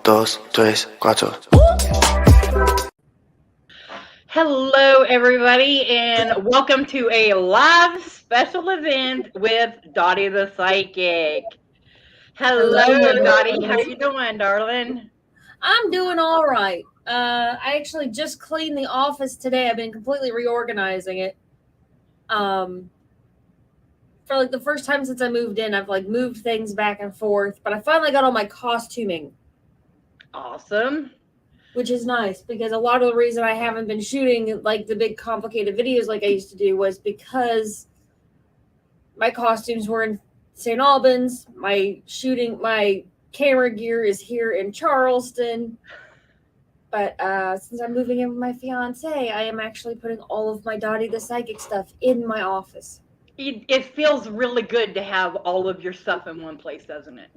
dos, tres, cuatro. Hello, everybody, and welcome to a live special event with Dottie the Psychic. Hello, Dottie. How you doing, darling? I'm doing all right. I actually just cleaned the office today. I've been completely reorganizing it. For like the first time since I moved in, I've like moved things back and forth, but I finally got all my costuming. Awesome. Which is nice because a lot of the reason I haven't been shooting like the big complicated videos like I used to do was because my costumes were in St. Albans. My camera gear is here in Charleston. But since I'm moving in with my fiance, I am actually putting all of my Dottie the Psychic stuff in my office. It feels really good to have all of your stuff in one place, doesn't it?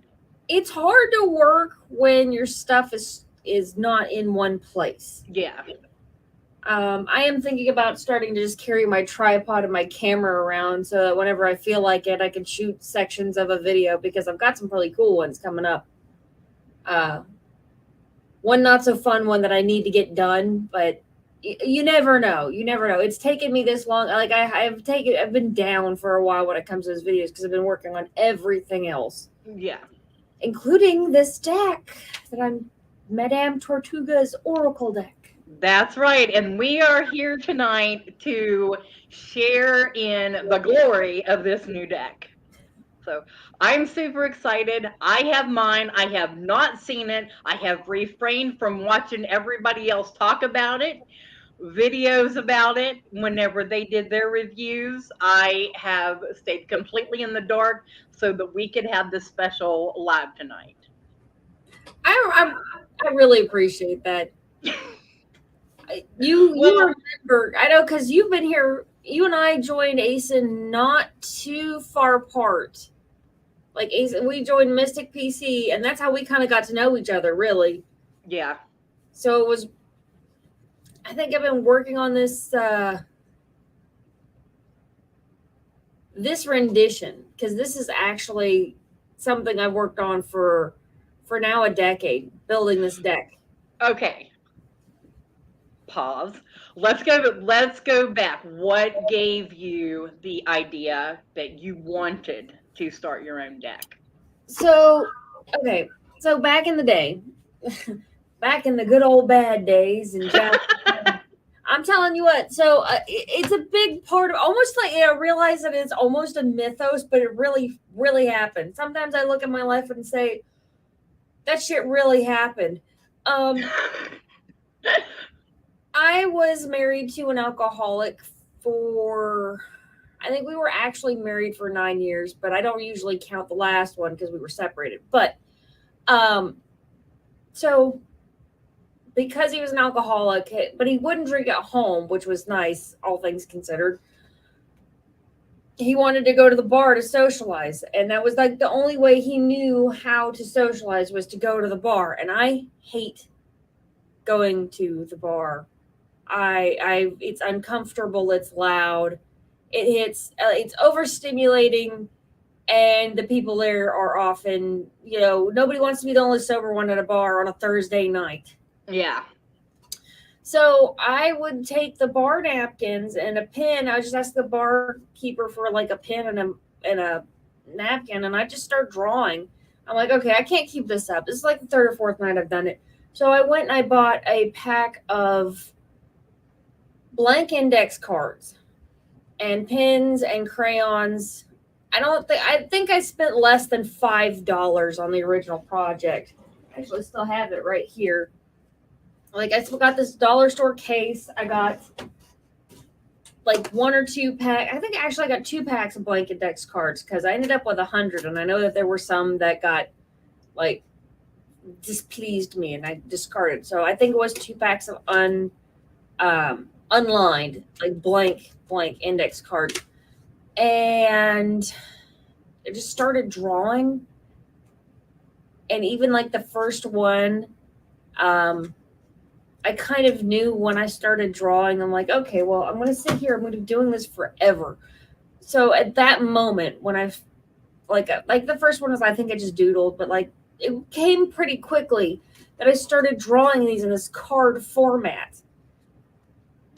It's hard to work when your stuff is not in one place. Yeah. I am thinking about starting to just carry my tripod and my camera around so that whenever I feel like it, I can shoot sections of a video because I've got some really cool ones coming up. One not so fun one that I need to get done, but you never know. You never know. It's taken me this long. Like I've been down for a while when it comes to those videos because I've been working on everything else. Yeah. Including this deck that I'm Madame Tortuga's Oracle deck. That's right. And we are here tonight to share in the glory of this new deck. So I'm super excited. I have mine. I have not seen it. I have refrained from watching everybody else talk about it, videos about it. Whenever they did their reviews, I have stayed completely in the dark so that we could have this special live tonight. I really appreciate that. You remember, I know, because you've been here. You and I joined ASIN not too far apart. Like ASIN, we joined Mystic PC, and that's how we kind of got to know each other, really. Yeah. So it was. I think I've been working on this this rendition because this is actually something I've worked on for now a decade, building this deck. Okay. Pause. Let's go back. What gave you the idea that you wanted to start your own deck? So back in the day, back in the good old bad days, and I'm telling you what. So it's a big part of almost like I realize that it's almost a mythos, but it really, really happened. Sometimes I look at my life and say, that shit really happened. I was married to an alcoholic I think we were actually married for 9 years, but I don't usually count the last one because we were separated. But, so because he was an alcoholic, but he wouldn't drink at home, which was nice, all things considered. He wanted to go to the bar to socialize. And that was like the only way he knew how to socialize was to go to the bar. And I hate going to the bar. It's uncomfortable. It's loud. It's overstimulating. And the people there are often, nobody wants to be the only sober one at a bar on a Thursday night. Yeah. So I would take the bar napkins and a pen. I would just ask the barkeeper for like a pen and a napkin, and I just start drawing. I'm like, okay, I can't keep this up. This is like the third or fourth night I've done it. So I went and I bought a pack of blank index cards and pens and crayons. I think I spent less than $5 on the original project. I actually still have it right here. Like, I still got this dollar store case. I got like 1 or 2 pack. I think actually I got 2 packs of blank index cards because I ended up with 100, and I know that there were some that got like displeased me and I discarded. So I think it was 2 packs of unlined, like blank index cards. And I just started drawing. And even like the first one, I kind of knew when I started drawing, I'm like, okay, well, I'm going to sit here. I'm going to be doing this forever. So at that moment, when I've like the first one was, I think I just doodled, but like it came pretty quickly that I started drawing these in this card format.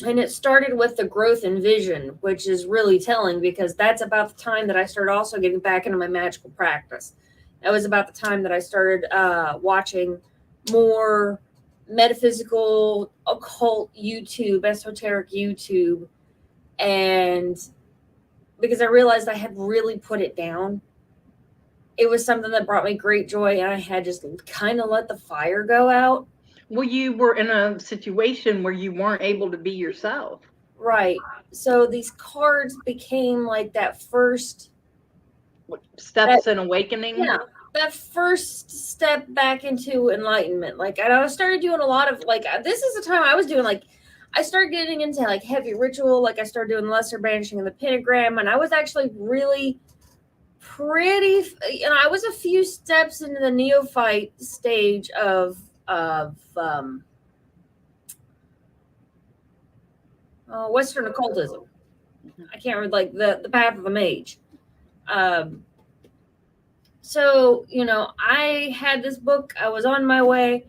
And it started with the growth in vision, which is really telling because that's about the time that I started also getting back into my magical practice. That was about the time that I started watching more metaphysical, occult YouTube, esoteric YouTube. And because I realized I had really put it down. It was something that brought me great joy, and I had just kind of let the fire go out. Well, you were in a situation where you weren't able to be yourself. Right. So these cards became like that first steps in awakening. Yeah. That first step back into enlightenment. Like, I started doing a lot of like, this is the time I was doing like, I started getting into like heavy ritual. Like, I started doing lesser banishing and the pentagram, and I was actually really pretty, I was a few steps into the neophyte stage of Western occultism. I can't remember, like the path of the mage. So, I had this book. I was on my way.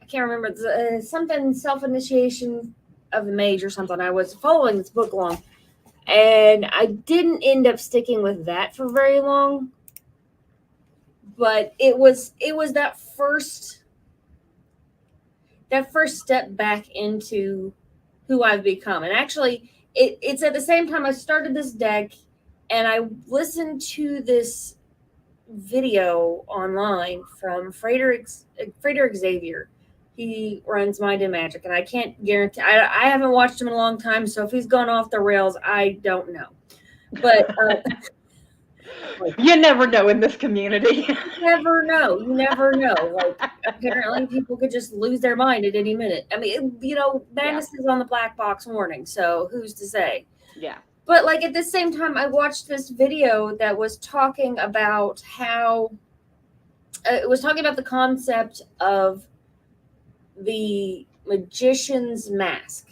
I can't remember, something self-initiation of the mage or something. I was following this book along, and I didn't end up sticking with that for very long. But it was that first step back into who I've become. And actually, it's at the same time I started this deck, and I listened to this video online from Frederick Xavier. He runs Mind and Magic, and I can't guarantee, I haven't watched him in a long time, so if he's gone off the rails, I don't know. But you never know in this community. You never know. Like, apparently people could just lose their mind at any minute. I mean, madness is on the black box warning, so who's to say? Yeah. But like at the same time, I watched this video that was talking about how it was talking about the concept of the magician's mask.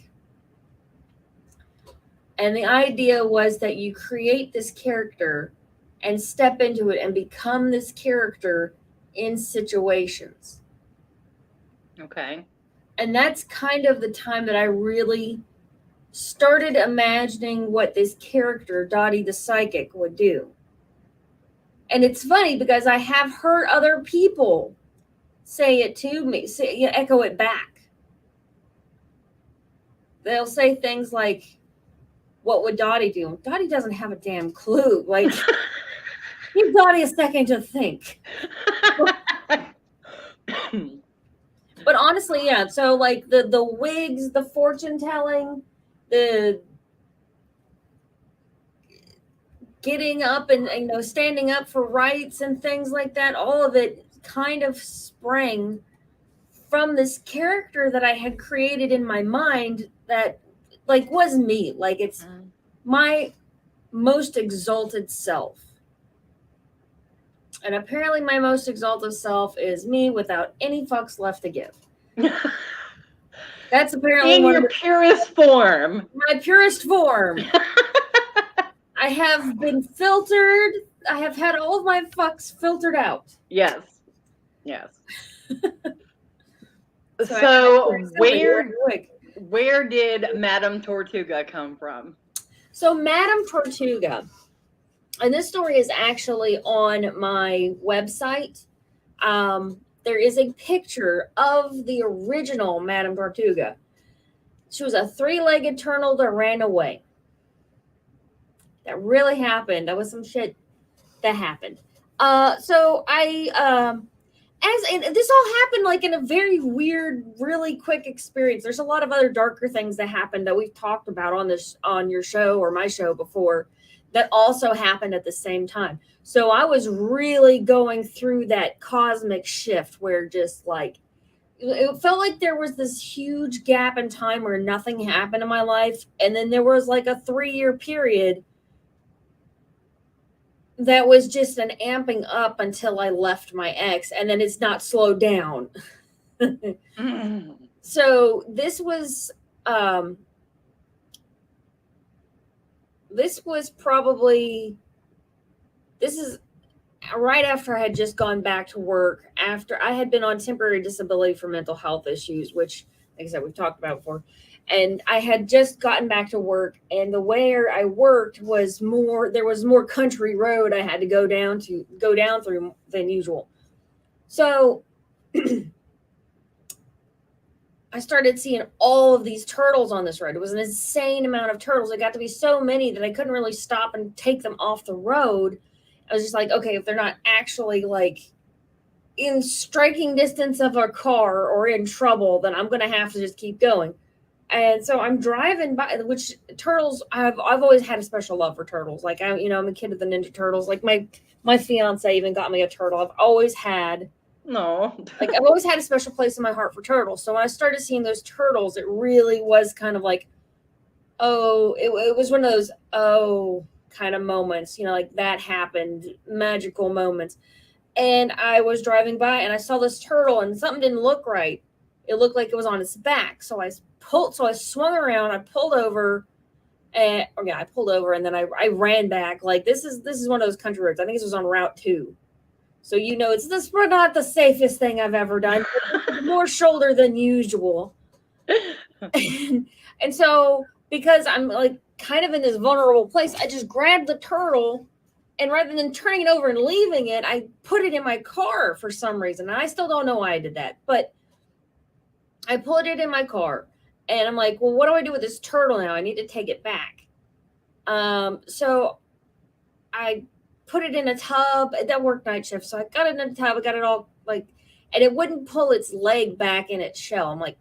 And the idea was that you create this character and step into it and become this character in situations. Okay. And that's kind of the time that I really started imagining what this character, Dottie the Psychic, would do. And it's funny because I have heard other people say it to me, echo it back. They'll say things like, what would Dottie do? Dottie doesn't have a damn clue. Like, give Dottie a second to think. But honestly, yeah. So like the wigs, the fortune telling, the getting up and standing up for rights and things like that, all of it kind of sprang from this character that I had created in my mind that like was me. Like, it's my most exalted self. And apparently my most exalted self is me without any fucks left to give. That's apparently in your purest form. My purest form. I have been filtered. I have had all of my fucks filtered out. Yes. So where did Madame Tortuga come from? So Madame Tortuga, and this story is actually on my website. There is a picture of the original Madame Tortuga. She was a three-legged turtle that ran away. That really happened. That was some shit that happened. So I and this all happened like in a very weird, really quick experience. There's a lot of other darker things that happened that we've talked about on your show or my show before that also happened at the same time. So I was really going through that cosmic shift where just like it felt like there was this huge gap in time where nothing happened in my life, and then there was like a 3-year period that was just an amping up until I left my ex, and then it's not slowed down. So this was probably, this is right after I had just gone back to work, after I had been on temporary disability for mental health issues, which, like I said, we've talked about before. And I had just gotten back to work, and the way I worked was there was more country road I had to go down through than usual. So I started seeing all of these turtles on this road. It was an insane amount of turtles. It got to be so many that I couldn't really stop and take them off the road. I was just like, okay, if they're not actually like in striking distance of a car or in trouble, then I'm going to have to just keep going. And so I'm driving by, which turtles, I've always had a special love for turtles. Like I'm a kid of the Ninja Turtles. Like my fiance even got me a turtle. I've always had a special place in my heart for turtles. So when I started seeing those turtles, it really was kind of like, it was one of those kind of moments, like that happened, magical moments. And I was driving by and I saw this turtle and something didn't look right. It looked like it was on its back. So I swung around, I pulled over, and then I ran back. Like this is one of those country roads. I think this was on Route 2. So it's not the safest thing I've ever done. More shoulder than usual. And so because I'm like kind of in this vulnerable place, I just grabbed the turtle, and rather than turning it over and leaving it, I put it in my car for some reason. And I still don't know why I did that, but I put it in my car, and I'm like, well, what do I do with this turtle now? I need to take it back. So I put it in a tub. That worked night shift. So I got it in a tub. I got it all and it wouldn't pull its leg back in its shell. I'm like,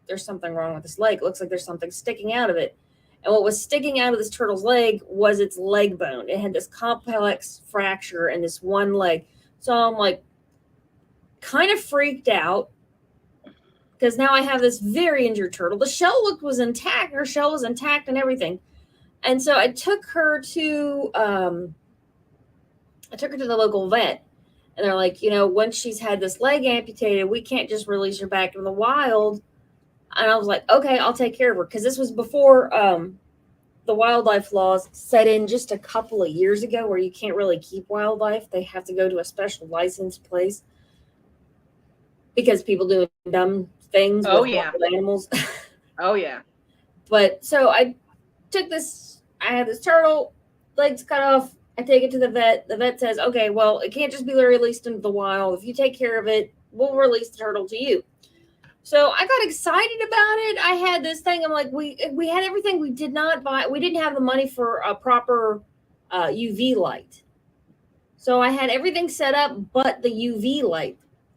there's something wrong with this leg. It looks like there's something sticking out of it. And what was sticking out of this turtle's leg was its leg bone. It had this complex fracture in this one leg. So I'm like kind of freaked out because now I have this very injured turtle. The shell was intact. Her shell was intact and everything. And so I took her to the local vet. And they're like, once she's had this leg amputated, we can't just release her back in the wild. And I was like, okay, I'll take care of her. Because this was before the wildlife laws set in just a couple of years ago where you can't really keep wildlife. They have to go to a special licensed place because people do dumb things with wild animals. Oh, yeah. But so I had this turtle, legs cut off. I take it to the vet. The vet says, okay, well, it can't just be released into the wild. If you take care of it, we'll release the turtle to you. So I got excited about it. I had this thing. I'm like, we had everything. We did not buy. We didn't have the money for a proper UV light. So I had everything set up but the UV light.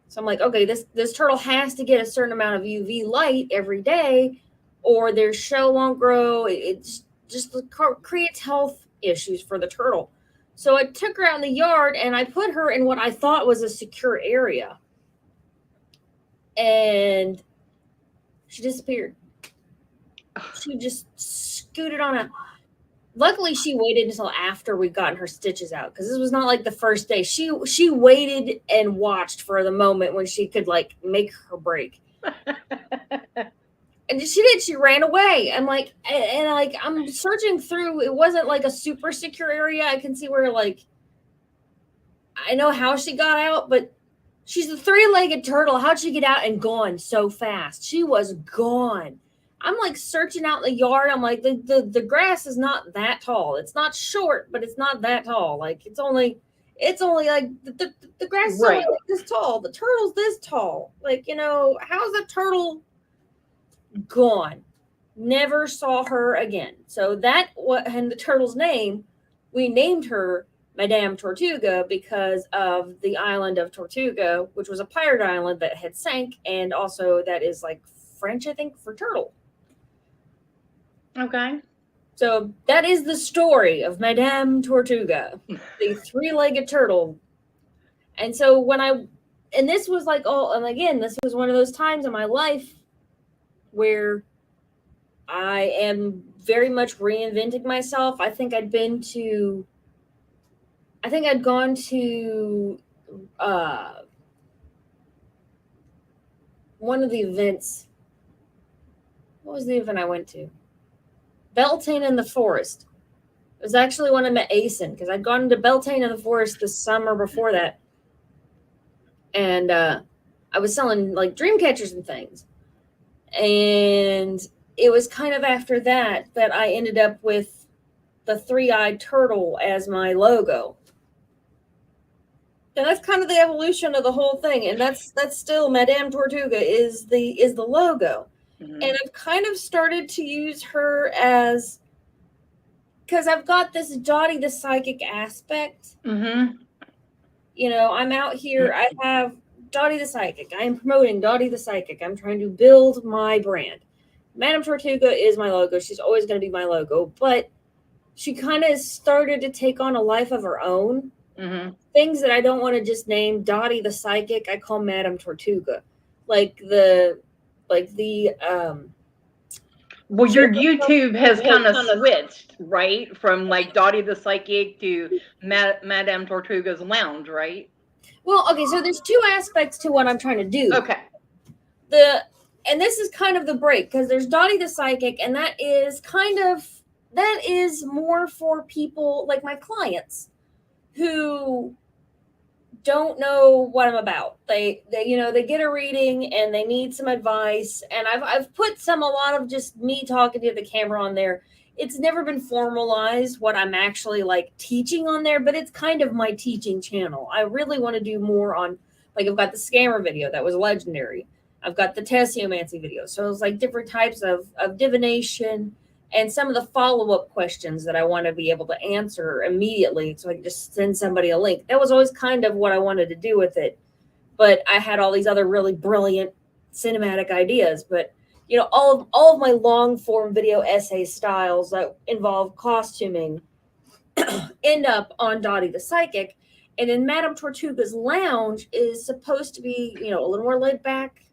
So I'm like, okay, this turtle has to get a certain amount of UV light every day or their shell won't grow. It just creates health issues for the turtle. So I took her out in the yard and I put her in what I thought was a secure area. And she disappeared. She just scooted on out. Luckily, she waited until after we'd gotten her stitches out because this was not like the first day. She waited and watched for the moment when she could make her break. And she did. She ran away. I'm like, I'm searching through. It wasn't like a super secure area. I can see where I know how she got out, but she's a three-legged turtle. How'd she get out and gone so fast? She was gone. I'm searching out in the yard. I'm like, the grass is not that tall. It's not short, but it's not that tall. It's only the grass is only this tall. The turtle's this tall. How's a turtle gone? Never saw her again. So and the turtle's name, we named her Madame Tortuga because of the island of Tortuga, which was a pirate island that had sank, and also that is like French, I think, for turtle. Okay. So that is the story of Madame Tortuga, the three-legged turtle. And so and this was like, and again, this was one of those times in my life where I am very much reinventing myself. I think I'd gone to one of the events. What was the event I went to? Beltane in the Forest. It was actually when I met Asen, because I'd gone to Beltane in the Forest the summer before that. And I was selling like dream catchers and things. And it was kind of after that I ended up with the three-eyed turtle as my logo. And that's kind of the evolution of the whole thing. And that's still Madame Tortuga is the logo. Mm-hmm. And I've kind of started to use her as, because I've got this Dottie the Psychic aspect. Mm-hmm. You know, I'm out here. I have Dottie the Psychic. I am promoting Dottie the Psychic. I'm trying to build my brand. Madame Tortuga is my logo. She's always going to be my logo. But she kind of started to take on a life of her own. Mm-hmm. Things that I don't want to just name Dottie the Psychic, I call Madame Tortuga. Well, your YouTube has kind of switched, right? From like Dottie the Psychic to Madame Tortuga's Lounge, right? Well, okay, so there's two aspects to what I'm trying to do. Okay. And this is kind of the break, because there's Dottie the Psychic, and that is more for people like my clients who don't know what I'm about. They get a reading and they need some advice. And I've put a lot of just me talking to the camera on there. It's never been formalized what I'm actually like teaching on there, but it's kind of my teaching channel. I really want to do more on, like, I've got the scammer video that was legendary. I've got the tessiomancy video. So it's like different types of divination and some of the follow-up questions that I want to be able to answer immediately, so I can just send somebody a link. That was always kind of what I wanted to do with it. But I had all these other really brilliant cinematic ideas. But, you know, all of my long-form video essay styles that involve costuming end up on Dottie the Psychic. And in Madame Tortuga's Lounge is supposed to be, you know, a little more laid back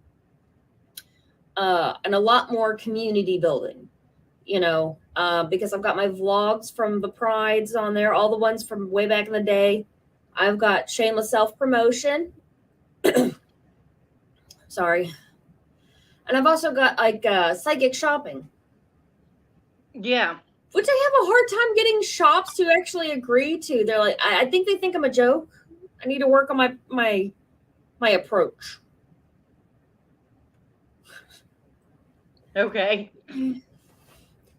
and a lot more community building. You know, because I've got my vlogs from the prides on there, all the ones from way back in the day. I've got shameless self-promotion. Sorry. And I've also got like psychic shopping. Yeah. Which I have a hard time getting shops to actually agree to. They're like, I think they think I'm a joke. I need to work on my approach. Okay.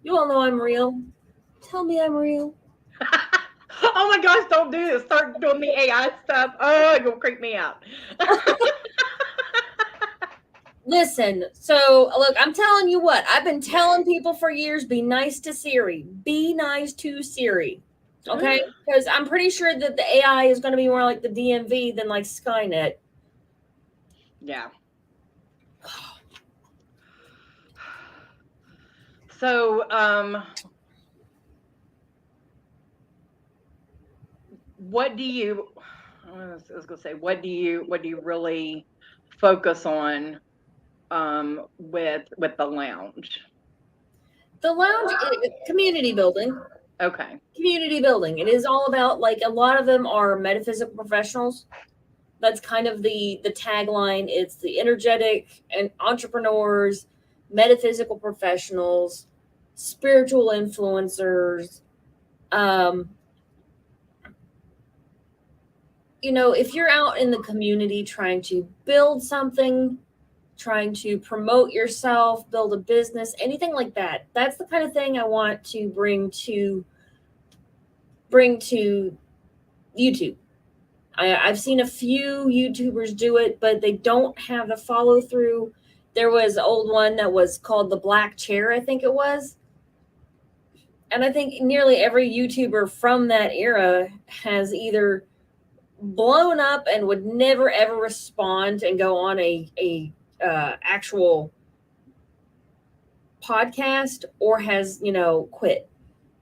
You all know I'm real. Tell me I'm real. Oh my gosh, don't do this. Start doing the AI stuff. Oh, you'll creep me out. Listen, so look, I'm telling you what. I've been telling people for years, be nice to Siri. Be nice to Siri. Okay? Because I'm pretty sure that the AI is going to be more like the DMV than like Skynet. Yeah. So, what do you really focus on with the lounge? The lounge is community building. Okay. Community building. It is all about, like, a lot of them are metaphysical professionals. That's kind of the tagline. It's the energetic and entrepreneurs, metaphysical professionals, spiritual influencers. You know, if you're out in the community trying to build something, trying to promote yourself, build a business, anything like that, that's the kind of thing I want to bring to YouTube. I've seen a few YouTubers do it, but they don't have the follow through. There was an old one that was called the Black Chair, I think it was. And I think nearly every YouTuber from that era has either blown up and would never ever respond and go on a actual podcast, or has quit.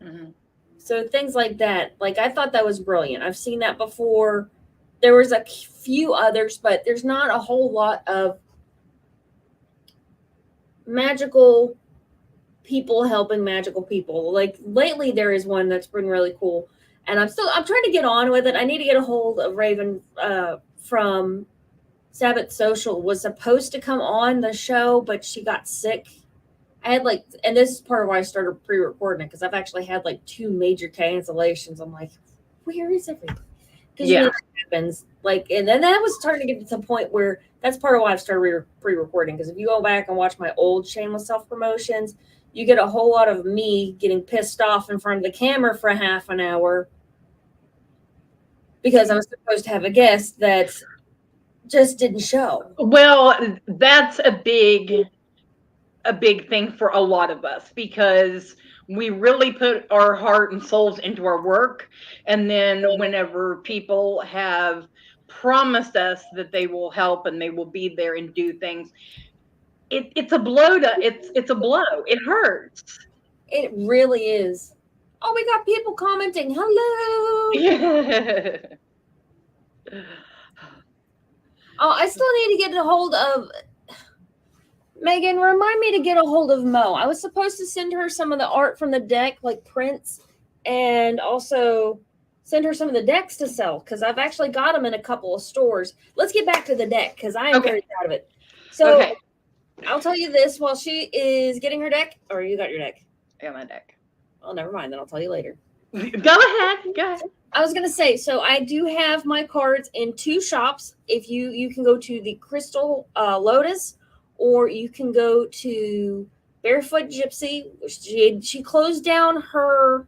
Mm-hmm. So things like that, like I thought that was brilliant. I've seen that before. There was a few others, but there's not a whole lot of magical people helping magical people. Like lately there is one that's been really cool, and I'm trying to get on with it. I need to get a hold of Raven from Sabbath Social. Was supposed to come on the show, but she got sick. I had and this is part of why I started pre-recording it, because I've actually had 2 major cancellations. I'm like, where is everything? Because that happens. And then that was starting to get to the point where that's part of why I've started pre-recording. Because if you go back and watch my old shameless self-promotions, you get a whole lot of me getting pissed off in front of the camera for a half an hour because I was supposed to have a guest that just didn't show. Well, that's a big thing for a lot of us, because we really put our heart and souls into our work, and then whenever people have promised us that they will help and they will be there and do things, it's a blow it's a blow. It hurts. It really is. Oh, we got people commenting. Hello. Oh, I still need to get a hold of Megan. Remind me to get a hold of Mo. I was supposed to send her some of the art from the deck, like prints, and also send her some of the decks to sell, because I've actually got them in a couple of stores. Let's get back to the deck, because I am very proud of it. So I'll tell you this while she is getting her deck. Or you got your deck? I got my deck. Oh, never mind. Then I'll tell you later. Go ahead. I was going to say, so I do have my cards in 2 shops. If you can go to the Crystal Lotus, or you can go to Barefoot Gypsy. She closed down her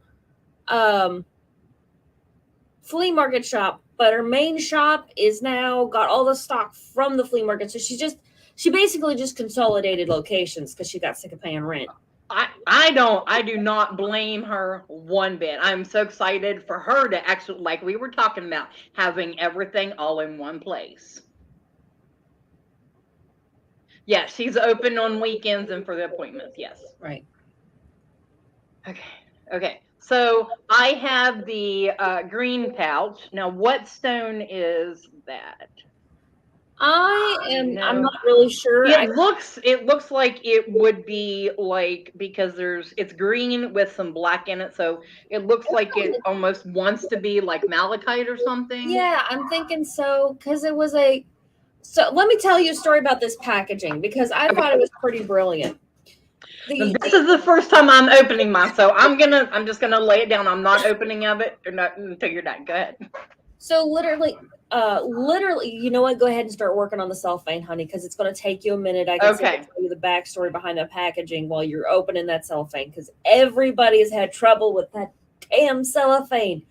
flea market shop, but her main shop is now got all the stock from the flea market. So she basically just consolidated locations because she got sick of paying rent. I do not blame her one bit. I'm so excited for her to actually, like we were talking about, having everything all in one place. Yeah, she's open on weekends and for the appointments. Yes. Right. Okay. So I have the green pouch. Now, what stone is that? I'm not really sure. It looks like it would be because it's green with some black in it, so it looks like it almost wants to be like malachite or something. Yeah, I'm thinking so, because it was so let me tell you a story about this packaging, because I thought it was pretty brilliant. This is the first time I'm opening mine, so I'm just gonna lay it down. I'm not opening it until you're done. Go ahead. So literally, you know what? Go ahead and start working on the cellophane, honey, because it's going to take you a minute. I can tell you the backstory behind the packaging while you're opening that cellophane, because everybody has had trouble with that damn cellophane.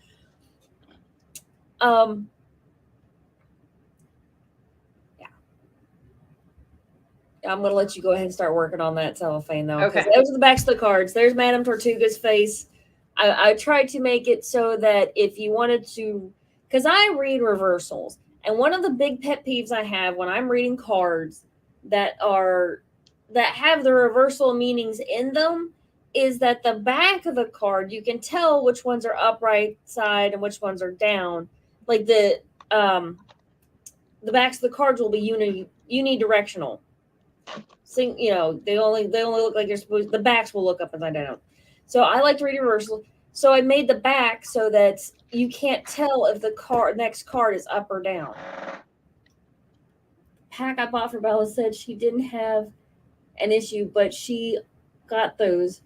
Yeah. I'm going to let you go ahead and start working on that cellophane, though. Okay. Those are the backs of the cards. There's Madame Tortuga's face. I tried to make it so that if you wanted to, because I read reversals, and one of the big pet peeves I have when I'm reading cards that have the reversal meanings in them is that the back of the card, you can tell which ones are upright side and which ones are down. Like the backs of the cards will be unidirectional. So, they only look like they're supposed. The backs will look up and down. So I like to read reversal. So I made the back so that you can't tell if the next card is up or down. Pack I bought for Bella said she didn't have an issue, but she got those.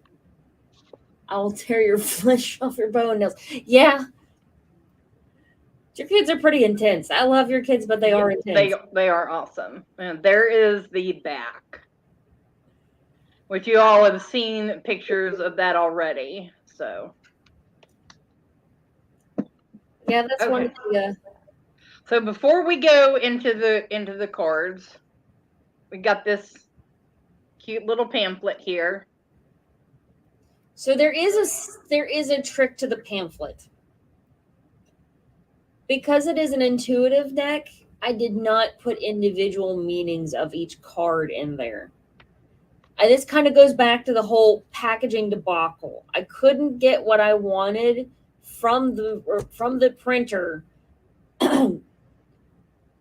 I'll tear your flesh off your bone nails. Yeah. Your kids are pretty intense. I love your kids, but they are intense. They are awesome. And there is the back, which you all have seen pictures of that already. So yeah, that's one of the. So before we go into the cards, we got this cute little pamphlet here. So there is a trick to the pamphlet. Because it is an intuitive deck, I did not put individual meanings of each card in there. And this kind of goes back to the whole packaging debacle. I couldn't get what I wanted from the printer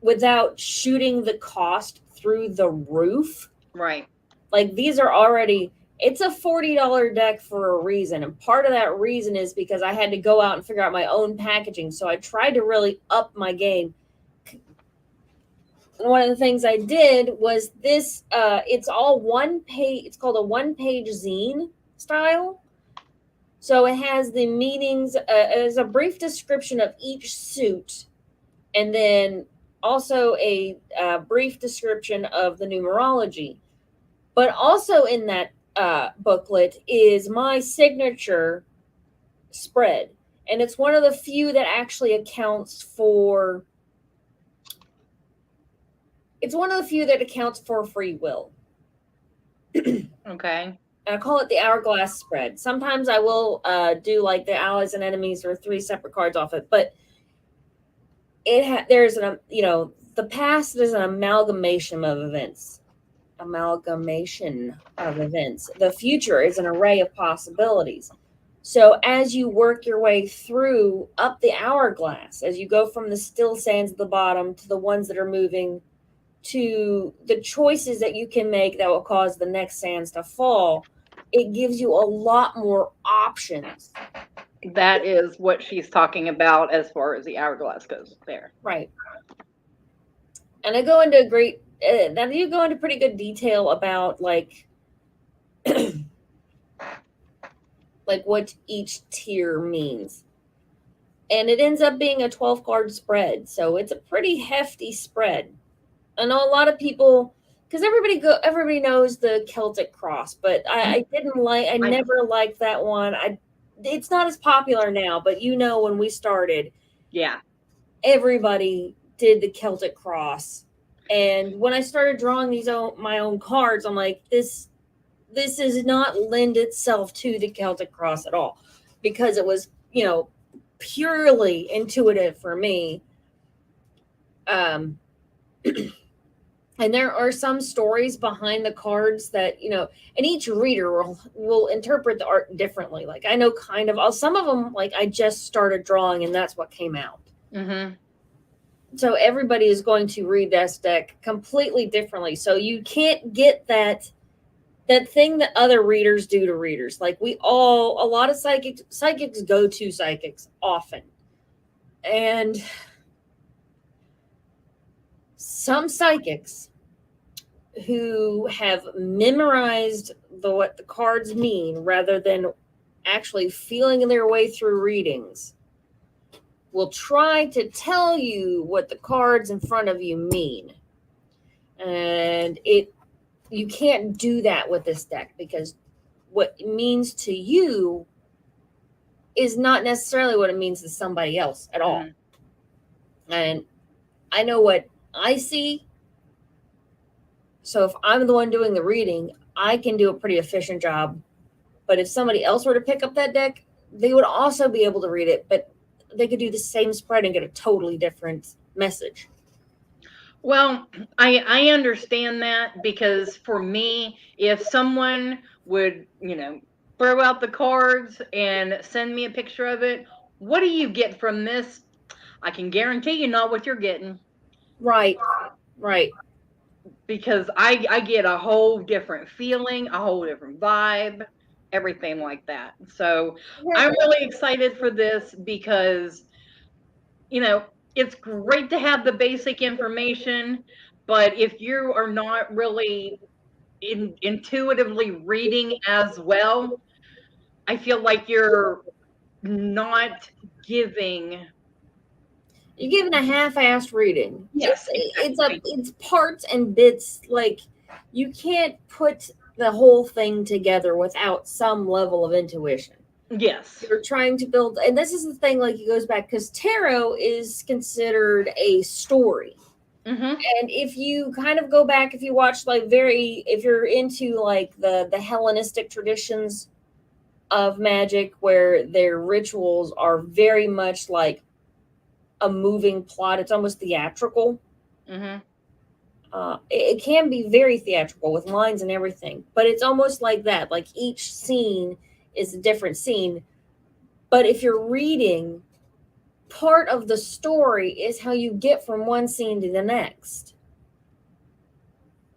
without shooting the cost through the roof. Right. Like, these are already, it's a $40 deck for a reason. And part of that reason is because I had to go out and figure out my own packaging. So I tried to really up my game. And one of the things I did was this, it's all one page. It's called a one-page zine style. So it has the meanings, as a brief description of each suit. And then also a brief description of the numerology. But also in that booklet is my signature spread. And it's one of the few that actually accounts for free will. Okay. And I call it the hourglass spread. Sometimes I will do like the allies and enemies or 3 separate cards off it, but the past is an amalgamation of events. The future is an array of possibilities. So as you work your way through up the hourglass, as you go from the still sands at the bottom to the ones that are moving, to the choices that you can make that will cause the next sands to fall, it gives you a lot more options. That is what she's talking about as far as the hourglass goes there. Right. And I go into pretty good detail about like what each tier means. And it ends up being a 12 card spread. So it's a pretty hefty spread. I know a lot of people, because everybody knows the Celtic cross, but I never liked that one. It's not as popular now, but when we started, yeah, everybody did the Celtic cross. And when I started drawing my own cards, I'm like, this does not lend itself to the Celtic cross at all, because it was, purely intuitive for me. And there are some stories behind the cards that, and each reader will interpret the art differently. Like, I know some of them, like, I just started drawing and that's what came out. Mm-hmm. So everybody is going to read this deck completely differently. So you can't get that thing that other readers do to readers. Like, a lot of psychics go to psychics often. And some psychics who have memorized what the cards mean rather than actually feeling their way through readings will try to tell you what the cards in front of you mean. And you can't do that with this deck, because what it means to you is not necessarily what it means to somebody else at all. Mm-hmm. And I know what I see. So if I'm the one doing the reading, I can do a pretty efficient job. But if somebody else were to pick up that deck, they would also be able to read it, but they could do the same spread and get a totally different message. Well, I understand that, because for me, if someone would, throw out the cards and send me a picture of it, what do you get from this? I can guarantee you not what you're getting. Right. Because I get a whole different feeling, a whole different vibe, everything like that. So I'm really excited for this, because, it's great to have the basic information, but if you are not really intuitively reading as well, I feel like you're not giving. You're giving a half-assed reading. Yes, exactly. It's parts and bits. Like, you can't put the whole thing together without some level of intuition. Yes. You're trying to build, and this is the thing, like, it goes back, because tarot is considered a story. Mm-hmm. And if you kind of go back, if you watch if you're into like the Hellenistic traditions of magic, where their rituals are very much like a moving plot, it's almost theatrical. Mm-hmm. It can be very theatrical with lines and everything, but it's almost like that. Like each scene is a different scene. But if you're reading, part of the story is how you get from one scene to the next.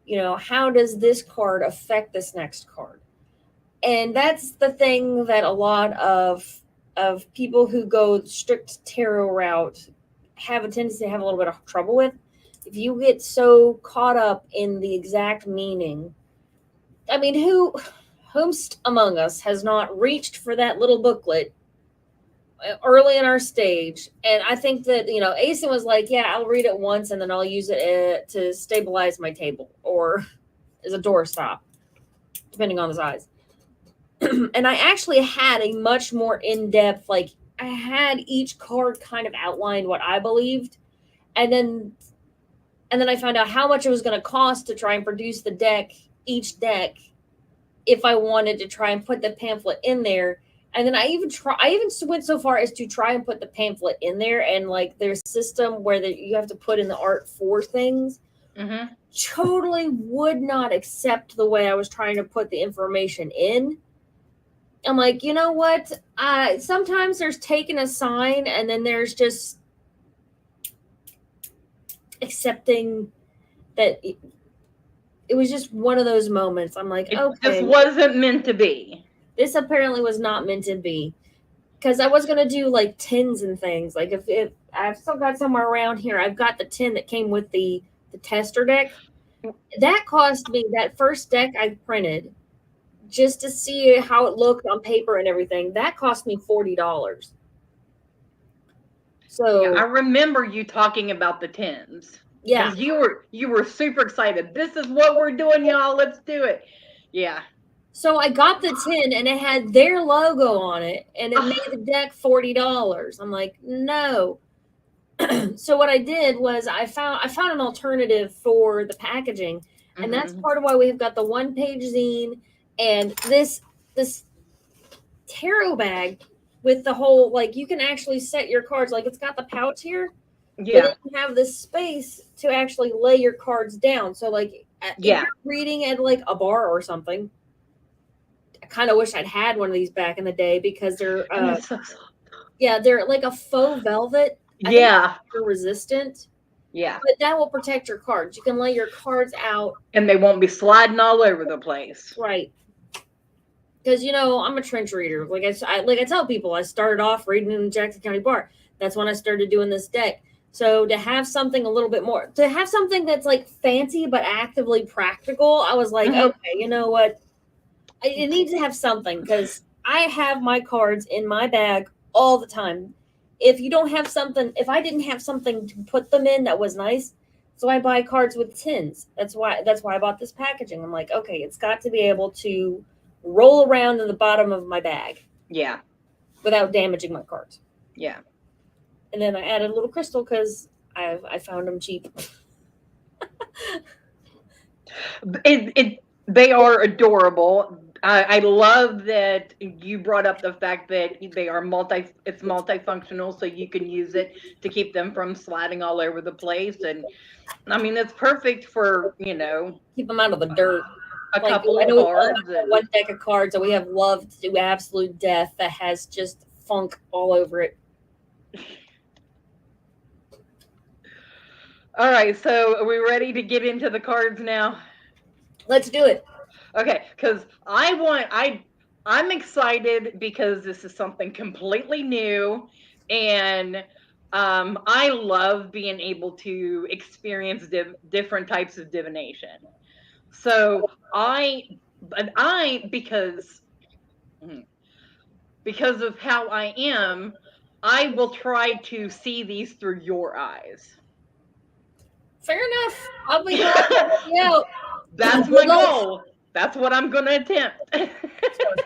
You know, how does this card affect this next card? And that's the thing that a lot of people who go strict tarot route have a tendency to have a little bit of trouble with. If you get so caught up in the exact meaning, I mean, whomst among us has not reached for that little booklet early in our stage? And I think that, you know, Asen was like, yeah, I'll read it once and then I'll use it to stabilize my table or as a doorstop, depending on the size. And I actually had a much more in-depth, like, I had each card kind of outlined what I believed. And then I found out how much it was going to cost to try and produce each deck, if I wanted to try and put the pamphlet in there. And then I even went so far as to try and put the pamphlet in there, and like their system where you have to put in the art for things. Mm-hmm. Totally would not accept the way I was trying to put the information in. I'm like, you know what? Sometimes there's taking a sign, and then there's just accepting that it was just one of those moments. I'm like, okay, this wasn't meant to be. This apparently was not meant to be, because I was gonna do like tins and things. Like if I've still got somewhere around here, I've got the tin that came with the tester deck. That cost me, that first deck I printed, just to see how it looked on paper and everything. That cost me $40. So yeah, I remember you talking about the tins. Yeah, you were super excited. This is what we're doing, y'all. Let's do it. Yeah. So I got the tin and it had their logo on it, and it made the deck $40. I'm like, no. So what I did was I found an alternative for the packaging, and that's part of why we've got the 1-page zine and this tarot bag with the whole, like, you can actually set your cards, like it's got the pouch here. Yeah. But then you have this space to actually lay your cards down. So like if you're reading at like a bar or something, I kind of wish I'd had one of these back in the day, because they're they're like a faux velvet. I think they're resistant. Yeah. But that will protect your cards. You can lay your cards out. And they won't be sliding all over the place. Right. Because, you know, I'm a trench reader. Like I tell people, I started off reading in the Jackson County Bar. That's when I started doing this deck. So to have something a little bit more, to have something that's like fancy but actively practical, I was like, okay, you know what? It needs to have something, because I have my cards in my bag all the time. If I didn't have something to put them in that was nice, so I buy cards with tins. That's why I bought this packaging. I'm like, okay, it's got to be able to roll around in the bottom of my bag. Yeah. Without damaging my cards. Yeah. And then I added a little crystal because I found them cheap. They are adorable. I love that you brought up the fact that they are it's multifunctional, so you can use it to keep them from sliding all over the place. And I mean, it's perfect for, you know, keep them out of the dirt. A couple of cards. One deck of cards that we have loved to absolute death that has just funk all over it. All right, so are we ready to get into the cards now? Let's do it. Okay, because I'm excited because this is something completely new, and I love being able to experience different types of divination. So because of how I am, I will try to see these through your eyes. Fair enough. I'll be glad to help you out. That's my goal. That's what I'm going to attempt.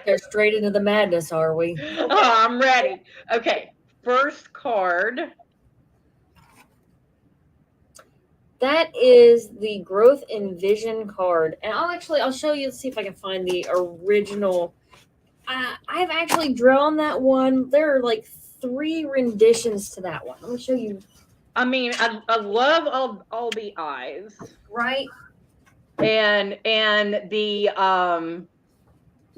Go straight into the madness, are we? Oh, I'm ready. Okay, first card. That is the Growth and Vision card. And I'll show you, see if I can find the original. I've actually drawn that one. There are like 3 renditions to that one. Let me show you. I mean, I love all the eyes. Right. And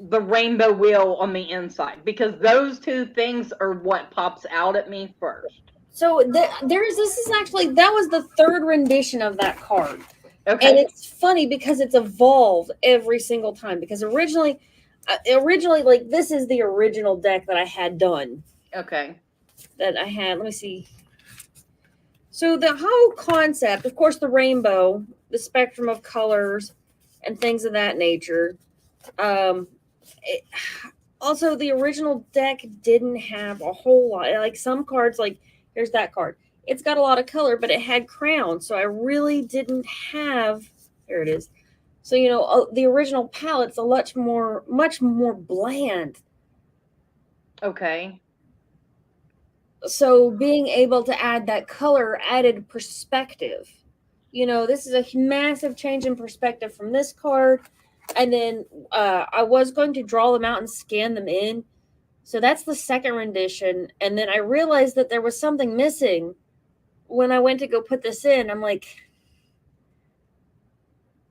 the rainbow wheel on the inside, because those 2 things are what pops out at me first. So this is actually, that was the 3rd rendition of that card. Okay. And it's funny because it's evolved every single time, because originally like this is the original deck that I had done. Okay. That I had, let me see. So the whole concept, of course, the rainbow, the spectrum of colors and things of that nature. Also, the original deck didn't have a whole lot. Like some cards, like here's that card. It's got a lot of color, but it had crowns. So I really didn't have, there it is. So, the original palette's much more bland. Okay. So being able to add that color added perspective. This is a massive change in perspective from this card. And then I was going to draw them out and scan them in. So that's the 2nd rendition. And then I realized that there was something missing when I went to go put this in. I'm like,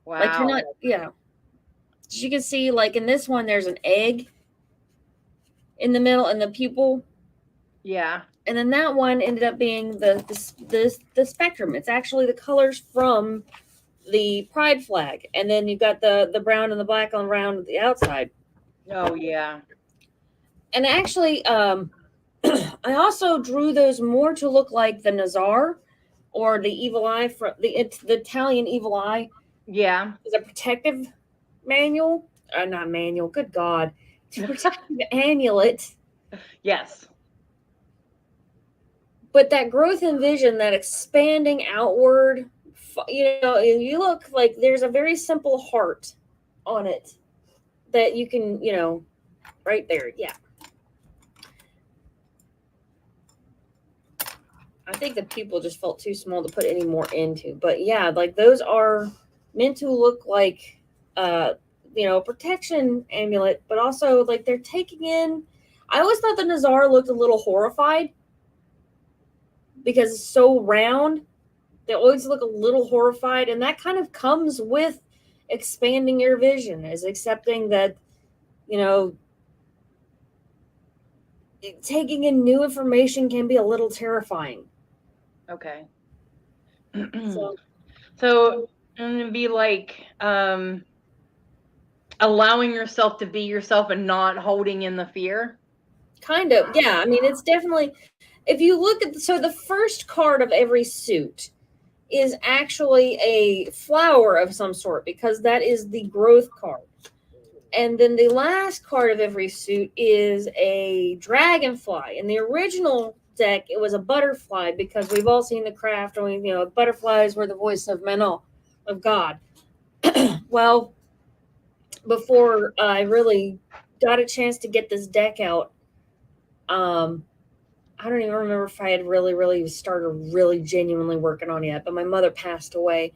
wow. Like, you're not, yeah. As you can see, like in this one, there's an egg in the middle and the pupil. Yeah. And then that one ended up being the spectrum. It's actually the colors from the pride flag. And then you've got the brown and the black on around the outside. Oh, yeah. And actually, I also drew those more to look like the Nazar or the evil eye, from the Italian evil eye. Yeah. It's a protective manual. Not manual, good God. It's a protective amulet. Yes. But that growth and vision, that expanding outward, you look like there's a very simple heart on it that you can, right there. Yeah. I think the pupil just felt too small to put any more into. But yeah, like those are meant to look like, protection amulet, but also like they're taking in. I always thought the Nazar looked a little horrified because it's so round. They always look a little horrified, and that kind of comes with expanding your vision, is accepting that, taking in new information can be a little terrifying. Okay. So and be like allowing yourself to be yourself and not holding in the fear. Kind of, yeah. I mean, it's definitely, if you look at, so the first card of every suit is actually a flower of some sort, because that is the growth card. And then the last card of every suit is a dragonfly. In the original deck, it was a butterfly, because we've all seen the craft, and butterflies were the voice of Manon, of God. Well, before I really got a chance to get this deck out, I don't even remember if I had really started really genuinely working on it yet, but my mother passed away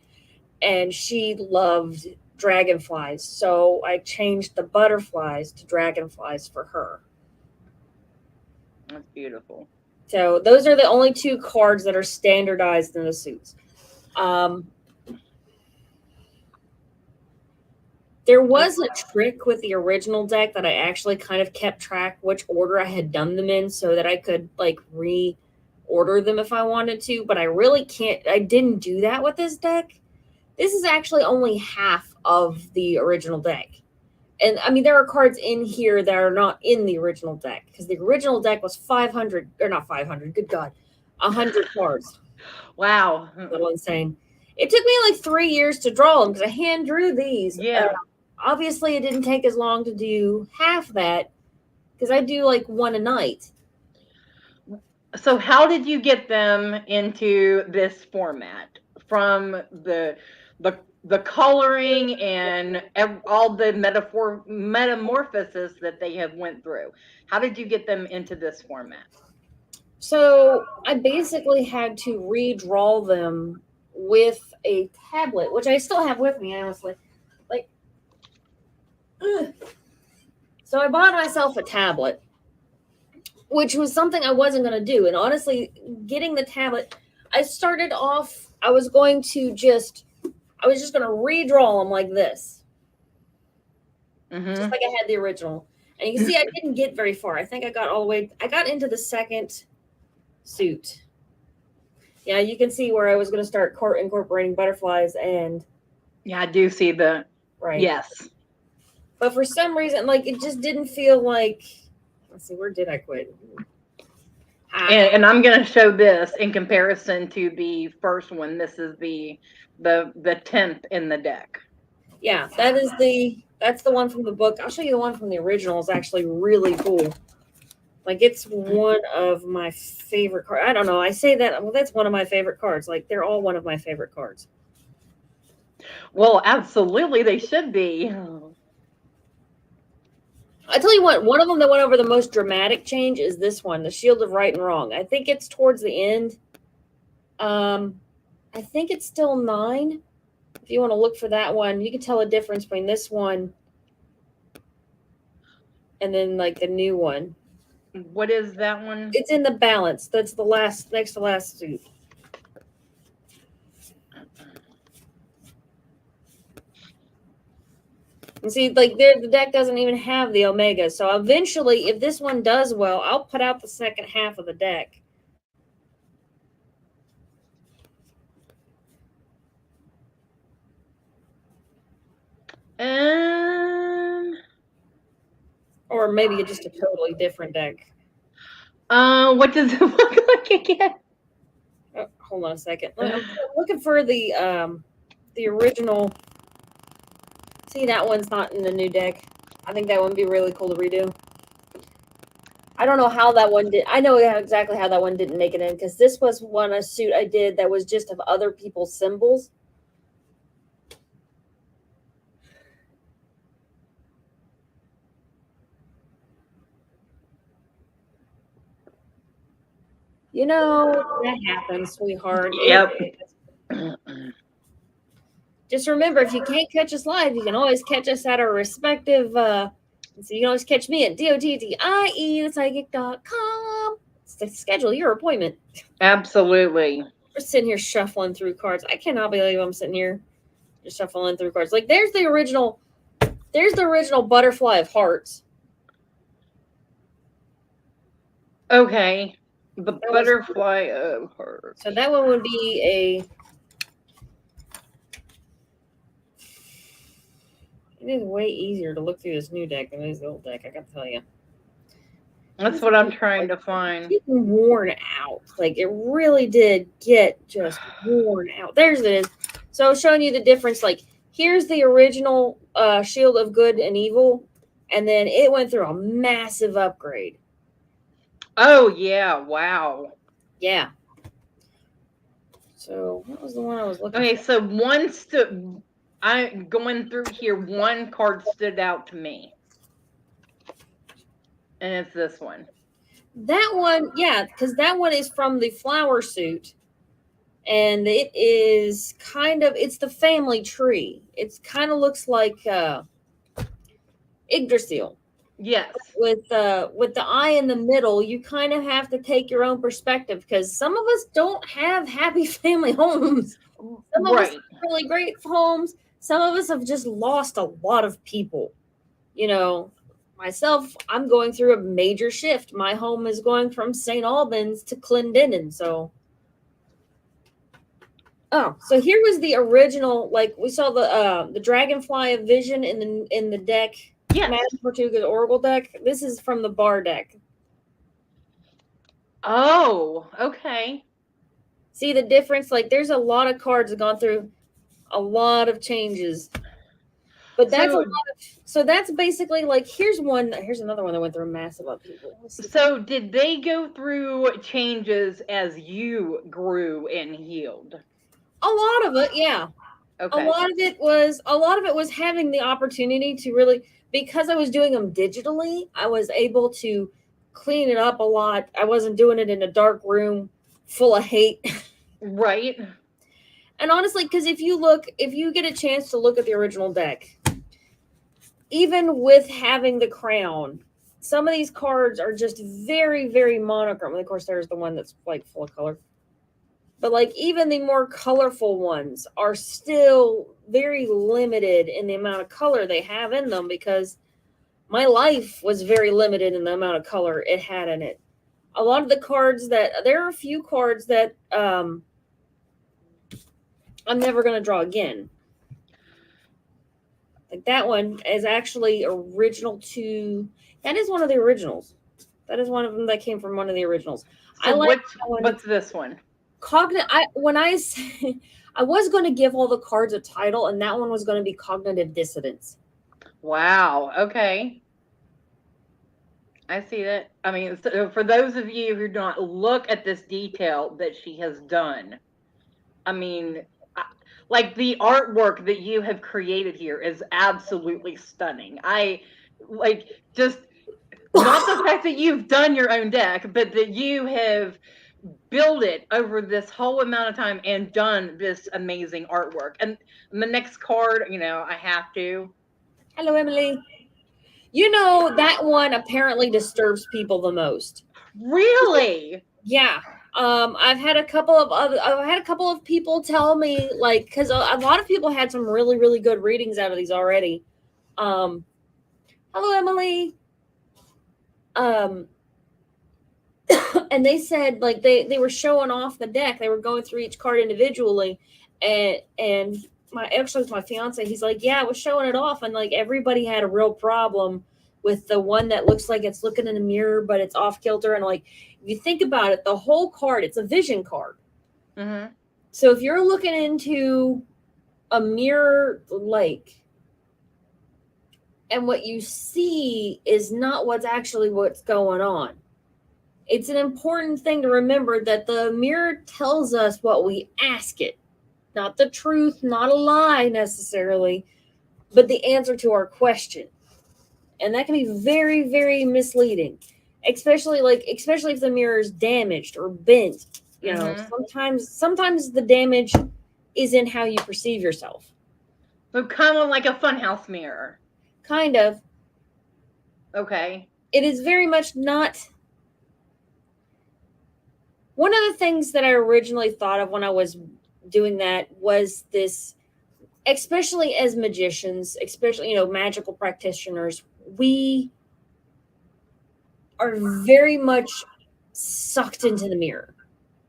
and she loved dragonflies. So I changed the butterflies to dragonflies for her. That's beautiful. So those are the only 2 cards that are standardized in the suits. There was a trick with the original deck that I actually kind of kept track which order I had done them in, so that I could like reorder them if I wanted to, but I really can't. I didn't do that with this deck. This is actually only half of the original deck. And I mean, there are cards in here that are not in the original deck, because the original deck was 500, or not 500, good God, 100 cards. Wow. A little insane. It took me like 3 years to draw them, because I hand drew these. Yeah. Obviously, it didn't take as long to do half that, because I do like one a night. So how did you get them into this format? From the coloring and all the metamorphosis that they have went through. How did you get them into this format? So I basically had to redraw them with a tablet, which I still have with me, honestly. Like, ugh. So I bought myself a tablet, which was something I wasn't going to do. And honestly, getting the tablet, I started off, I was just going to redraw them like this. Just like I had the original. And you can see I didn't get very far. I think I got into the second suit. Yeah, you can see where I was going to start incorporating butterflies and... Yeah, I do see the... Right. Yes. But for some reason, like, it just didn't feel like... Let's see, where did I quit? And I'm going to show this in comparison to the first one. This is the 10th in the deck. Yeah, that's the one from the book. I'll show you the one from the original. It's actually really cool. Like, it's one of my favorite cards. I don't know. I say that, well, that's one of my favorite cards. Like, they're all one of my favorite cards. Well, absolutely, they should be. I tell you what, one of them that went over the most dramatic change is this one, the Shield of Right and Wrong. I think it's towards the end. I think it's still 9. If you want to look for that one, you can tell a difference between this one and then like the new one. What is that one? It's in the balance. That's the next to last suit. And see, like the deck doesn't even have the Omega. So eventually, if this one does well, I'll put out the second half of the deck. Or maybe just a totally different deck. What does it look like again? Oh, hold on a second. I'm looking for the original. See, that one's not in the new deck. I think that one would be really cool to redo. I don't know how that one did. I know exactly how that one didn't make it in, because this was a suit I did that was just of other people's symbols. You know, that happens, sweetheart. Yep. Just remember, if you can't catch us live, you can always catch us at our respective, so you can always catch me at DOTTIE.psychic.com to schedule your appointment. Absolutely. We're sitting here shuffling through cards. I cannot believe I'm sitting here just shuffling through cards. Like, there's the original Butterfly of Hearts. Okay. The Butterfly of Hearts. So that one would be a... It is way easier to look through this new deck than it is the old deck, I gotta tell you. That's what I'm trying to find. It's worn out. Like, it really did get just worn out. There's it is. So showing you the difference, like, here's the original Shield of Good and Evil, and then it went through a massive upgrade. Oh, yeah. Wow. Yeah. So what was the one I was looking Okay, for? so I'm going through here, one card stood out to me. And it's this one. That one, yeah, because that one is from the flower suit. And it is it's the family tree. It's kind of looks like Yggdrasil. Yes. With the eye in the middle, you kind of have to take your own perspective, because some of us don't have happy family homes. Some of us have really great homes. Some of us have just lost a lot of people. You know, myself, I'm going through a major shift. My home is going from St. Albans to Clendenin. So here was the original. Like, we saw the Dragonfly of Vision in the deck. Yeah. Madame Tortuga's Oracle deck. This is from the Bar deck. Oh, okay. See the difference? Like, there's a lot of cards that have gone through a lot of changes. But that's so that's basically like, here's another one that went through a massive upheaval. So did they go through changes as you grew and healed? A lot of it, yeah. Okay. A lot of it was having the opportunity to really, because I was doing them digitally, I was able to clean it up a lot. I wasn't doing it in a dark room full of hate. Right. And honestly, because if you get a chance to look at the original deck, even with having the crown, some of these cards are just very, very monochrome. And of course, there's the one that's like full of color. But like even the more colorful ones are still very limited in the amount of color they have in them, because my life was very limited in the amount of color it had in it. A lot of the cards there are a few cards that I'm never going to draw again. Like that one is actually original to, that is one of the originals. That is one of them that came from one of the originals. So I like what's this one? I was going to give all the cards a title, and that one was going to be Cognitive Dissonance. Wow. Okay. I see that. I mean, so for those of you who don't look at this detail that she has done, I mean, like the artwork that you have created here is absolutely stunning. I like just not the fact that you've done your own deck, but that you have built it over this whole amount of time and done this amazing artwork. And the next card, I have to. Hello, Emily. That one apparently disturbs people the most. Really? Yeah. I've had a couple of people tell me, like, because a lot of people had some really, really good readings out of these already. Hello, Emily. And they said, like, they were showing off the deck. They were going through each card individually, and my fiance, he's like, yeah, I was showing it off, and like everybody had a real problem with the one that looks like it's looking in a mirror, but it's off kilter. And like, if you think about it, the whole card, it's a vision card. Mm-hmm. So if you're looking into a mirror lake, and what you see is not what's going on. It's an important thing to remember that the mirror tells us what we ask it. Not the truth, not a lie necessarily, but the answer to our question. And that can be very, very misleading. Especially if the mirror is damaged or bent. Sometimes the damage is in how you perceive yourself. So kind of like a funhouse mirror. Kind of. Okay. It is very much not. One of the things that I originally thought of when I was doing that was this, especially as magicians, especially, magical practitioners, we are very much sucked into the mirror.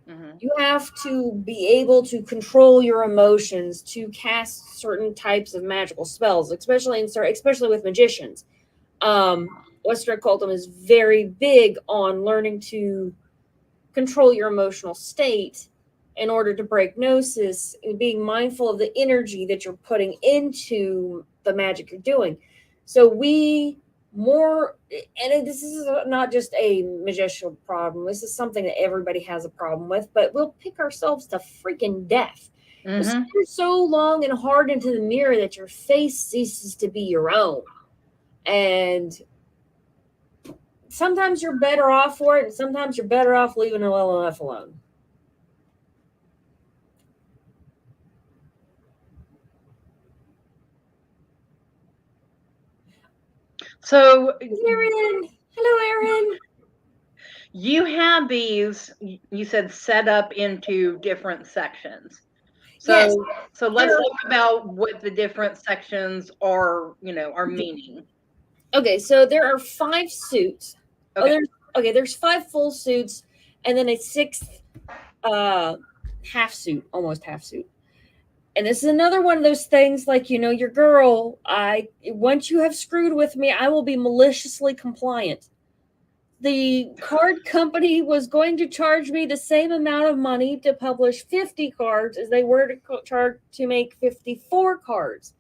Mm-hmm. You have to be able to control your emotions to cast certain types of magical spells, especially with magicians. Western occultism is very big on learning to control your emotional state in order to break gnosis, and being mindful of the energy that you're putting into the magic you're doing. So this is not just a magician problem. This is something that everybody has a problem with, but we'll pick ourselves to freaking death. Mm-hmm. You're so long and hard into the mirror that your face ceases to be your own. And sometimes you're better off for it, and sometimes you're better off leaving it well enough alone. So, Erin. Hello, Erin. You have these, you said, set up into different sections. So, yes. So let's talk about what the different sections are, are meaning. Okay, so there are 5 suits. Okay. There's 5 full suits, and then a 6th half suit, almost half suit. And this is another one of those things, like, your girl, once you have screwed with me, I will be maliciously compliant. The card company was going to charge me the same amount of money to publish 50 cards as they were to charge to make 54 cards.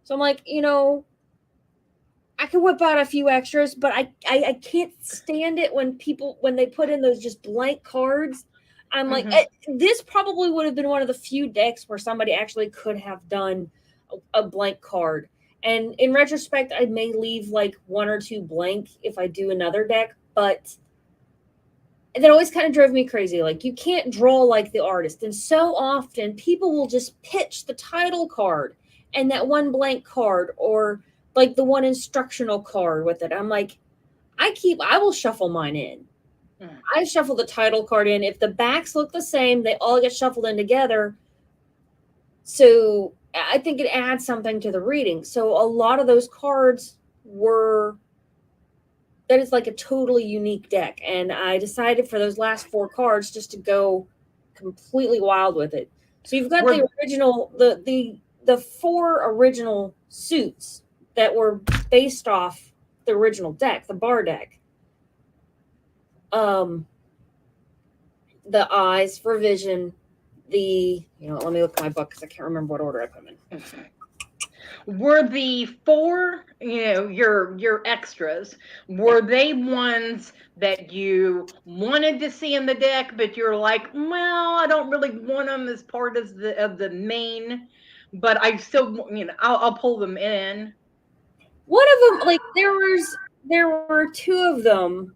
So I'm like, I can whip out a few extras, but I can't stand it when they put in those just blank cards. I'm like, this probably would have been one of the few decks where somebody actually could have done a blank card. And in retrospect, I may leave like 1 or 2 blank if I do another deck, but that always kind of drove me crazy. Like, you can't draw like the artist. And so often people will just pitch the title card and that one blank card, or like the one instructional card with it. I'm like, I will shuffle mine in. I shuffle the title card in. If the backs look the same, they all get shuffled in together. So I think it adds something to the reading. So a lot of those cards that is like a totally unique deck. And I decided for those last 4 cards just to go completely wild with it. So you've got the original, the 4 original suits that were based off the original deck, the bar deck. The eyes for vision, let me look at my book because I can't remember what order I put them in. Were the 4, your extras, were they ones that you wanted to see in the deck, but you're like, well, I don't really want them as part of the main, but I still, I'll pull them in. One of them, like there were 2 of them.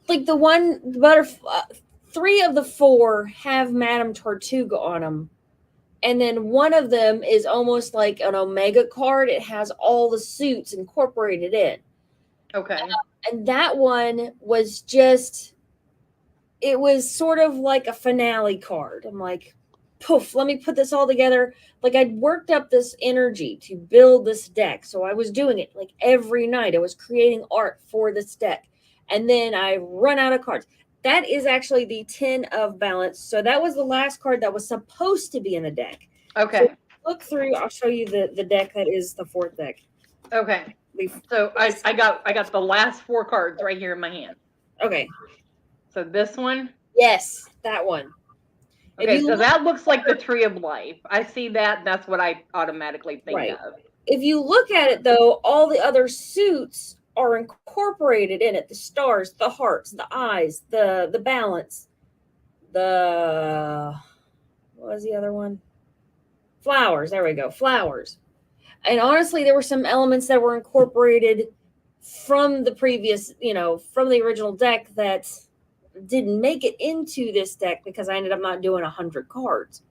Like the one butterfly, 3 of the 4 have Madame Tortuga on them. And then one of them is almost like an Omega card. It has all the suits incorporated in. Okay. And that one was it was sort of like a finale card. I'm like, poof, let me put this all together. Like, I'd worked up this energy to build this deck. So I was doing it like every night. I was creating art for this deck. And then I run out of cards. That is actually the 10 of balance. So that was the last card that was supposed to be in the deck. Okay. So look through. I'll show you the deck that is the 4th deck. Okay. So I got the last 4 cards right here in my hand. Okay. So this one? Yes, that one. Okay, so that looks like the Tree of Life. I see that. That's what I automatically think of. If you look at it, though, all the other suits are incorporated in it. The stars, the hearts, the eyes, the balance, what was the other one? Flowers. There we go. Flowers. And honestly, there were some elements that were incorporated from the previous, from the original deck that didn't make it into this deck because I ended up not doing 100 cards,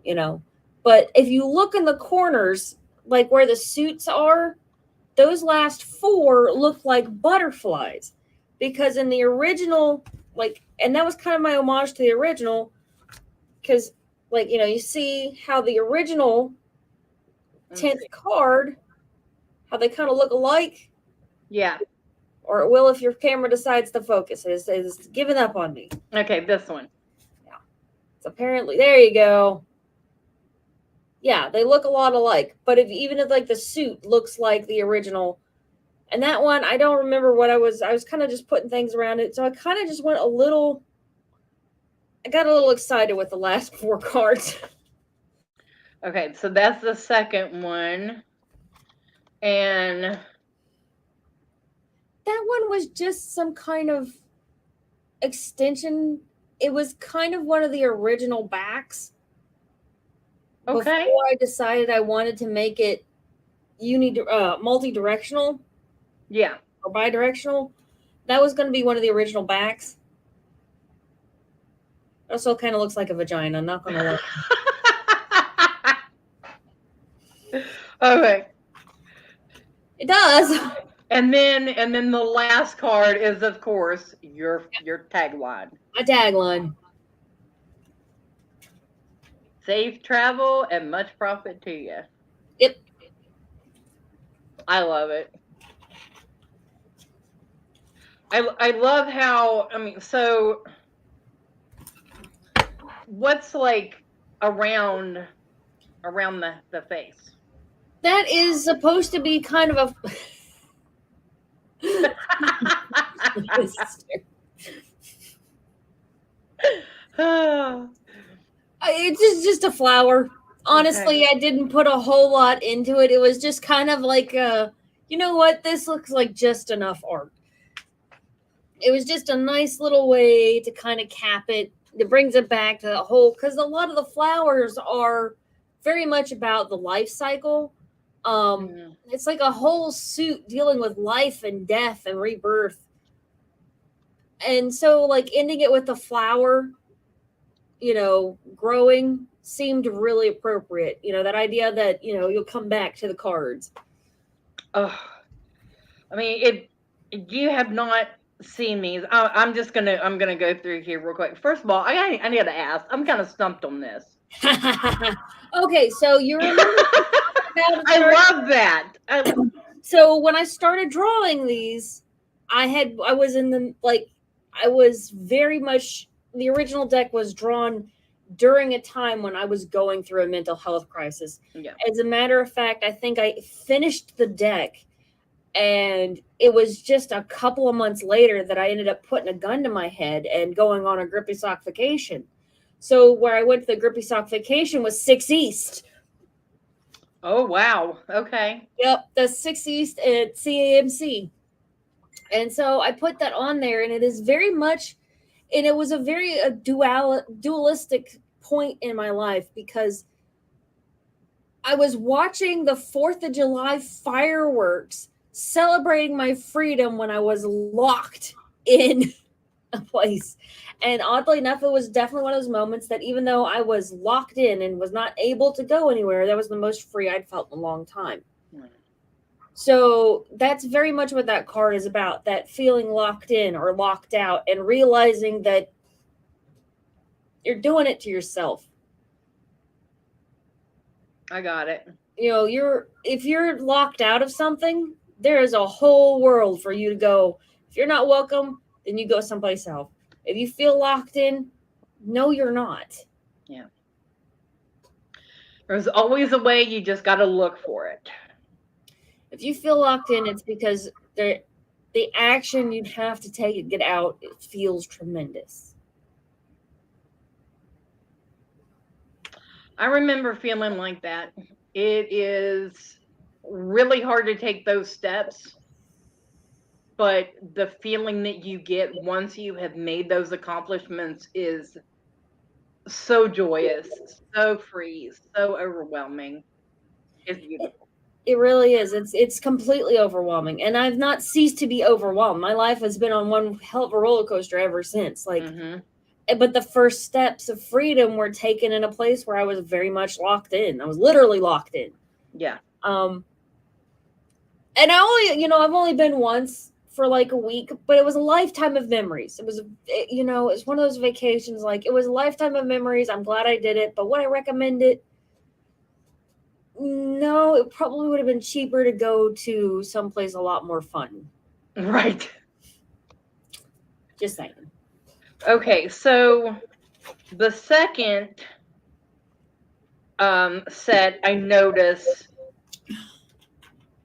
But if you look in the corners, like where the suits are, those last 4 look like butterflies, because in the original, and that was kind of my homage to the original, because, you see how the original 10th card, how they kind of look alike? Yeah. Or it will if your camera decides to focus. It's giving up on me. Okay, this one. Yeah. So apparently, there you go. Yeah, they look a lot alike. But even if the suit looks like the original, and that one, I don't remember what I was kind of just putting things around it. So I kind of just went I got a little excited with the last 4 cards. Okay, so that's the second one. And that one was just some kind of extension. It was kind of one of the original backs. Okay. Before I decided I wanted to make it multi-directional. Yeah. Or bi-directional. That was going to be one of the original backs. It also kind of looks like a vagina. I'm not going to lie. Okay. It does. And then the last card is, of course, your tagline. My tagline. Safe travel and much profit to you. Yep. I love it. I love how, so what's around the face? That is supposed to be kind of a it's just a flower. Honestly, okay. I didn't put a whole lot into it. It was just kind of like you know what? This looks like just enough art. It was just a nice little way to kind of cap it. It brings it back to the whole, because a lot of the flowers are very much about the life cycle. It's like a whole suit dealing with life and death and rebirth. And so, like, ending it with the flower, growing seemed really appropriate. That idea that, you'll come back to the cards. Oh, I mean, you have not seen these. I'm gonna go through here real quick. First of all, I need to ask. I'm kind of stumped on this. Okay, so you remember I love that. So when I started drawing these, I was very much, the original deck was drawn during a time when I was going through a mental health crisis. Yeah. As a matter of fact, I think I finished the deck, and it was just a couple of months later that I ended up putting a gun to my head and going on a grippy sock vacation. So where I went to the grippy sock vacation was 6 East. Oh, wow. Okay. Yep, the 6 East at CAMC. And so I put that on there, and it is very much, and it was a very dualistic point in my life, because I was watching the 4th of July fireworks, celebrating my freedom when I was locked in a place. And oddly enough, it was definitely one of those moments that, even though I was locked in and was not able to go anywhere, that was the most free I'd felt in a long time. So that's very much what that card is about, that feeling locked in or locked out, and realizing that you're doing it to yourself. I got it. If you're locked out of something, there is a whole world for you to go. If you're not welcome, then you go someplace else. If you feel locked in, no, you're not. Yeah. There's always a way. You just got to look for it. If you feel locked in, it's because the action you'd have to take and get out, it feels tremendous. I remember feeling like that. It is really hard to take those steps, but the feeling that you get once you have made those accomplishments is so joyous, so free, so overwhelming. It's beautiful. It really is. It's completely overwhelming, and I've not ceased to be overwhelmed. My life has been on one hell of a roller coaster ever since. But the first steps of freedom were taken in a place where I was very much locked in. I was literally locked in. Yeah. And I've only been once for like a week, but it was a lifetime of memories. It was one of those vacations. Like, it was a lifetime of memories. I'm glad I did it. But would I recommend it? No, it probably would have been cheaper to go to someplace a lot more fun. Right. Just saying. Okay, so the second set I notice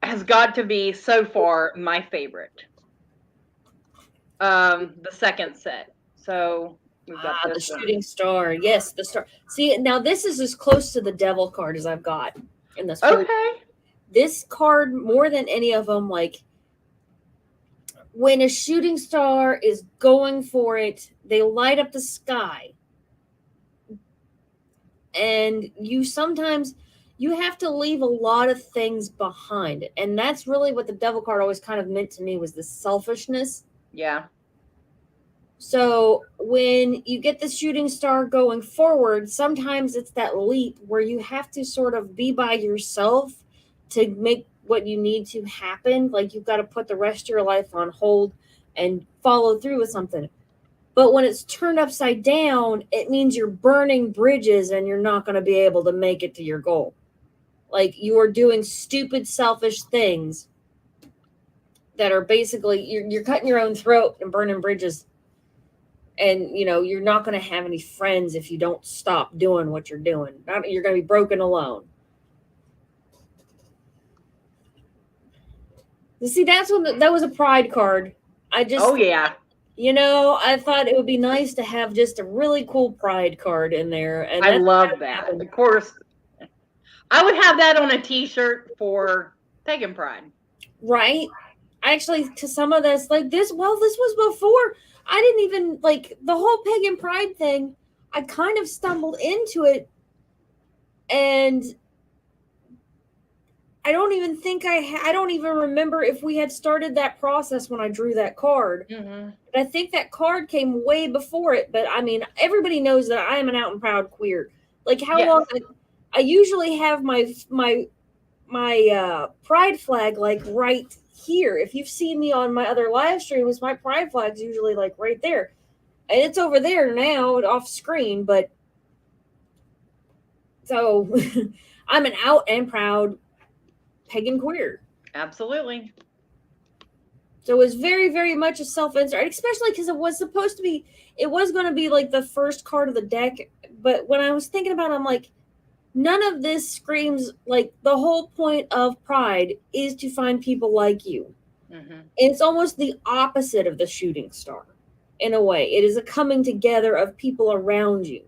has got to be, so far, my favorite. The second set. So we've got the shooting star. Yes, the star. See, now this is as close to the devil card as I've got in this. Okay. This card, more than any of them, like, when a shooting star is going for it, they light up the sky. And you have to leave a lot of things behind. And that's really what the devil card always kind of meant to me, was the selfishness. Yeah. So when you get the shooting star going forward, sometimes it's that leap where you have to sort of be by yourself to make what you need to happen. Like, you've got to put the rest of your life on hold and follow through with something. But when it's turned upside down, it means you're burning bridges and you're not going to be able to make it to your goal. Like, you are doing stupid, selfish things that are basically, you're cutting your own throat and burning bridges. And, you're not going to have any friends if you don't stop doing what you're doing. You're going to be broken alone. You see, that was a pride card. Oh, yeah. I thought it would be nice to have just a really cool pride card in there. And I love that. Of course, I would have that on a t-shirt for Pagan Pride. Right? Actually, to some of this, like this was before. I didn't even, like, the whole Pagan Pride thing, I kind of stumbled into it, and I don't even think I don't even remember if we had started that process when I drew that card. Mm-hmm. But I think that card came way before it. But I mean, everybody knows that I am an out and proud queer. Like how Yes. long I usually have my pride flag like right here. If you've seen me on my other live streams, my pride flag's usually like right there. And it's over there now off screen, but so I'm an out and proud pagan queer. Absolutely. So it was very, very much a self-insert, especially because it was supposed to be, it was going to be like the first card of the deck. But when I was thinking about it, I'm like, none of this screams like the whole point of Pride is to find people like you. Mm-hmm. It's almost the opposite of the shooting star in a way. It is a coming together of people around you.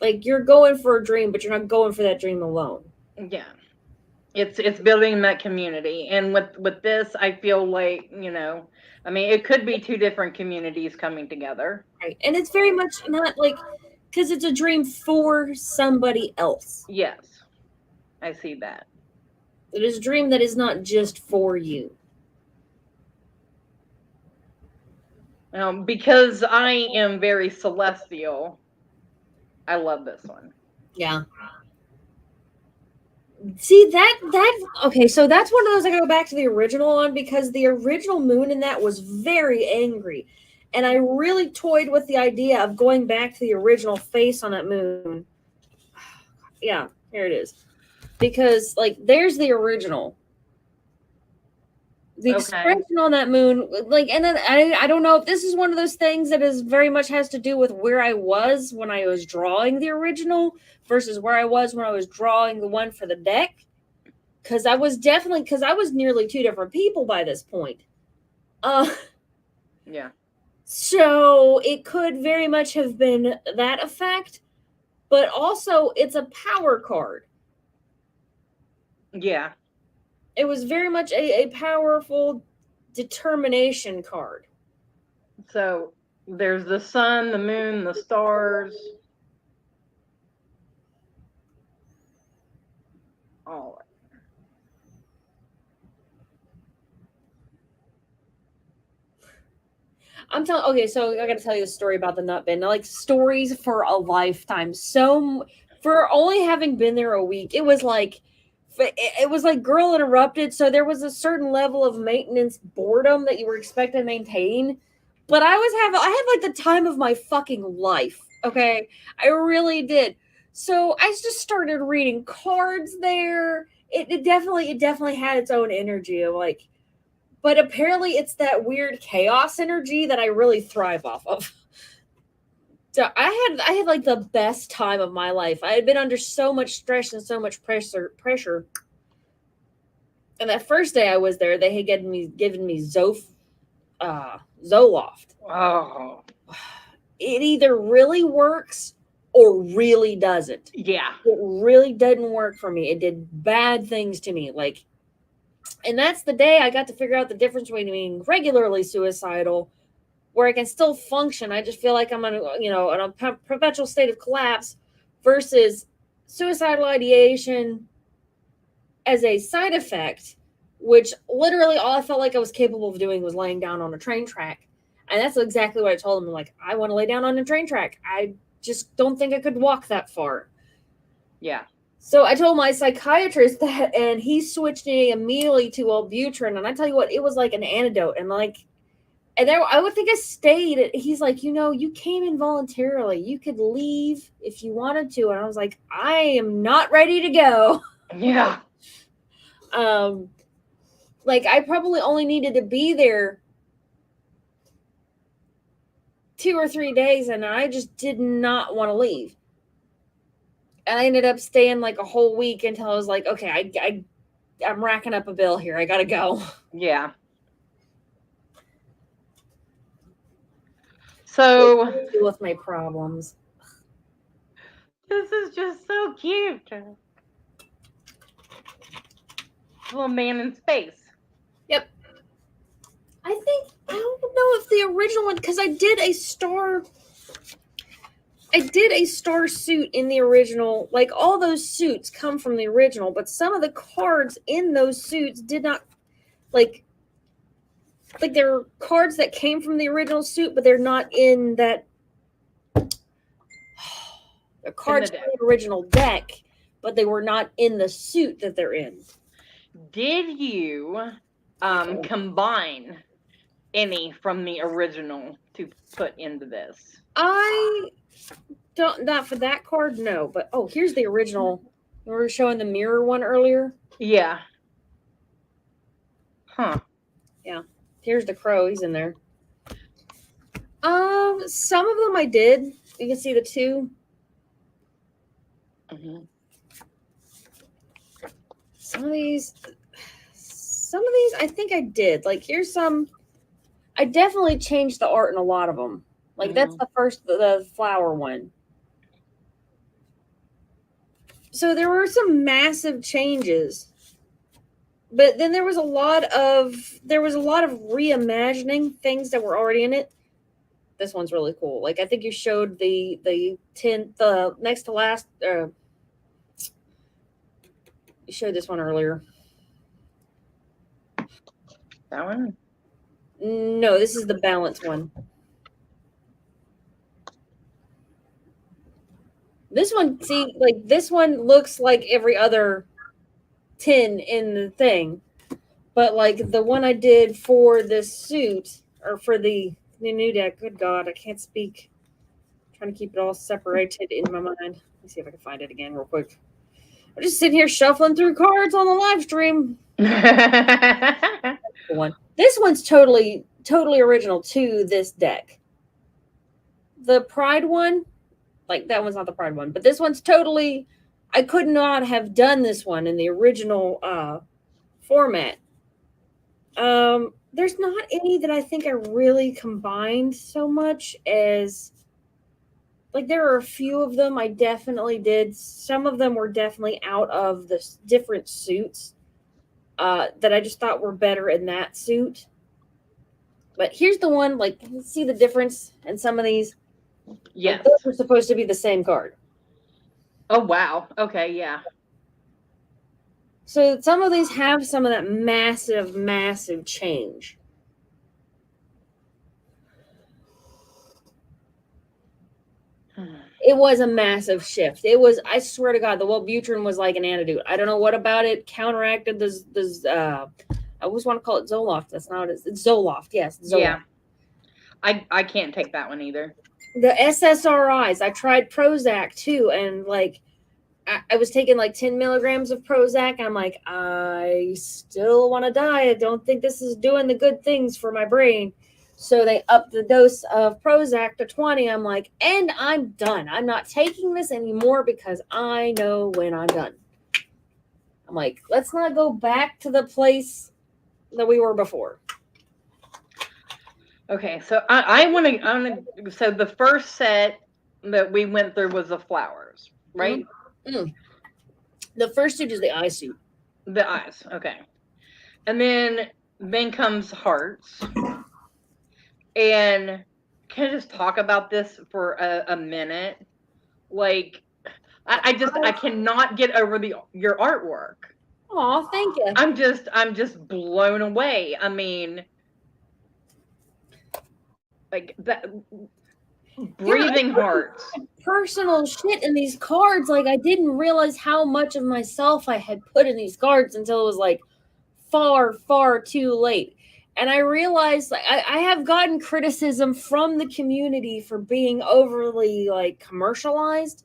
Like you're going for a dream, but you're not going for that dream alone. Yeah. It's building that community. And with this, I feel like, you know, I mean, it could be two different communities coming together. Right. And it's very much not like, because it's a dream for somebody else. Yes. I see that. It is a dream that is not just for you. Because I am very celestial, I love this one. Yeah. See okay, so that's one of those I go back to the original on because the original moon in that was very angry. And I really toyed with the idea of going back to the original face on that moon. Yeah, here it is. Because like there's the original. The expression on that moon, like, and then I don't know if this is one of those things that is very much has to do with where I was when I was drawing the original versus where I was when I was drawing the one for the deck. Because I was nearly two different people by this point. Yeah. So it could very much have been that effect, but also it's a power card. Yeah. It was very much a powerful determination card. So there's the sun, the moon, the stars. All right. Okay, so I gotta tell you a story about the nut bin. Like stories for a lifetime. So for only having been there a week, it was like Girl Interrupted, so there was a certain level of maintenance boredom that you were expected to maintain. But I had like the time of my fucking life. Okay, I really did. So I just started reading cards there. It definitely had its own energy of like, but apparently it's that weird chaos energy that I really thrive off of. So I had like the best time of my life. I had been under so much stress and so much pressure. And that first day I was there, they had given me Zoloft. Oh. It either really works or really doesn't. Yeah. It really doesn't work for me. It did bad things to me. Like, and that's the day I got to figure out the difference between being regularly suicidal, where I can still function. I just feel like I'm in a perpetual state of collapse, versus suicidal ideation as a side effect, which literally all I felt like I was capable of doing was laying down on a train track. And that's exactly what I told him. Like, I want to lay down on a train track. I just don't think I could walk that far. Yeah. So I told my psychiatrist that, and he switched me immediately to Wellbutrin. And I tell you what, it was like an antidote. And like, and there, I would think I stayed. He's like, you came in voluntarily. You could leave if you wanted to. And I was like, I am not ready to go. Yeah. Like I probably only needed to be there 2 or 3 days, and I just did not want to leave. And I ended up staying like a whole week until I was like, okay, I'm racking up a bill here. I gotta go. Yeah. So deal with my problems. This is just so cute. Little man in space. Yep. I don't know if the original one, because I did a star suit in the original. Like all those suits come from the original, but some of the cards in those suits did not, like, like there are cards that came from the original suit, but they're not in that. They're cards from the original deck, but they were not in the suit that they're in. Did you combine any from the original to put into this? I don't, not for that card, no. But oh, here's the original. We were showing the mirror one earlier. Yeah. Huh. Yeah. Here's the crow. He's in there. Some of them I did. You can see the two. Mm-hmm. Some of these I think I did. Like here's some. I definitely changed the art in a lot of them. Like that's the first, the flower one. So there were some massive changes, but then there was a lot of reimagining things that were already in it. This one's really cool. Like I think you showed the next to last. You showed this one earlier. That one? No, this is the balance one. This one, see, like this one looks like every other tin in the thing, but like the one I did for this suit or for the new deck. Good God, I can't speak. I'm trying to keep it all separated in my mind. Let me see if I can find it again real quick. I'm just sitting here shuffling through cards on the live stream. This one's totally original to this deck. The Pride one, like that one's not the Pride one, but this one's totally. I could not have done this one in the original format. There's not any that I think I really combined so much as. Like there are a few of them I definitely did. Some of them were definitely out of the different suits that I just thought were better in that suit. But here's the one, like, see the difference in some of these? Yes. Like, those were supposed to be the same card. Oh, wow. Okay, yeah. So some of these have some of that massive, massive change. It was a massive shift. It was, I swear to God, the Wellbutrin was like an antidote. I don't know what about it counteracted this I always want to call it Zoloft. That's not it. It's Zoloft. Yes, Zoloft. Yeah. I can't take that one either. The SSRIs, I tried Prozac too, and like I was taking like 10 milligrams of Prozac, and I'm like, I still want to die. I don't think this is doing the good things for my brain. So they upped the dose of Prozac to 20. I'm like, and I'm done. I'm not taking this anymore because I know when I'm done. I'm like, let's not go back to the place that we were before. Okay, so I want to. So the first set that we went through was the flowers, right? Mm-hmm. The first suit is the eye suit. The eyes, okay, and then comes hearts. And can I just talk about this for a minute? Like, I cannot get over your artwork. Oh, thank you. I'm just blown away. I mean, like that breathing hearts. Personal shit in these cards. Like I didn't realize how much of myself I had put in these cards until it was like far, far too late. And I realized like I have gotten criticism from the community for being overly like commercialized.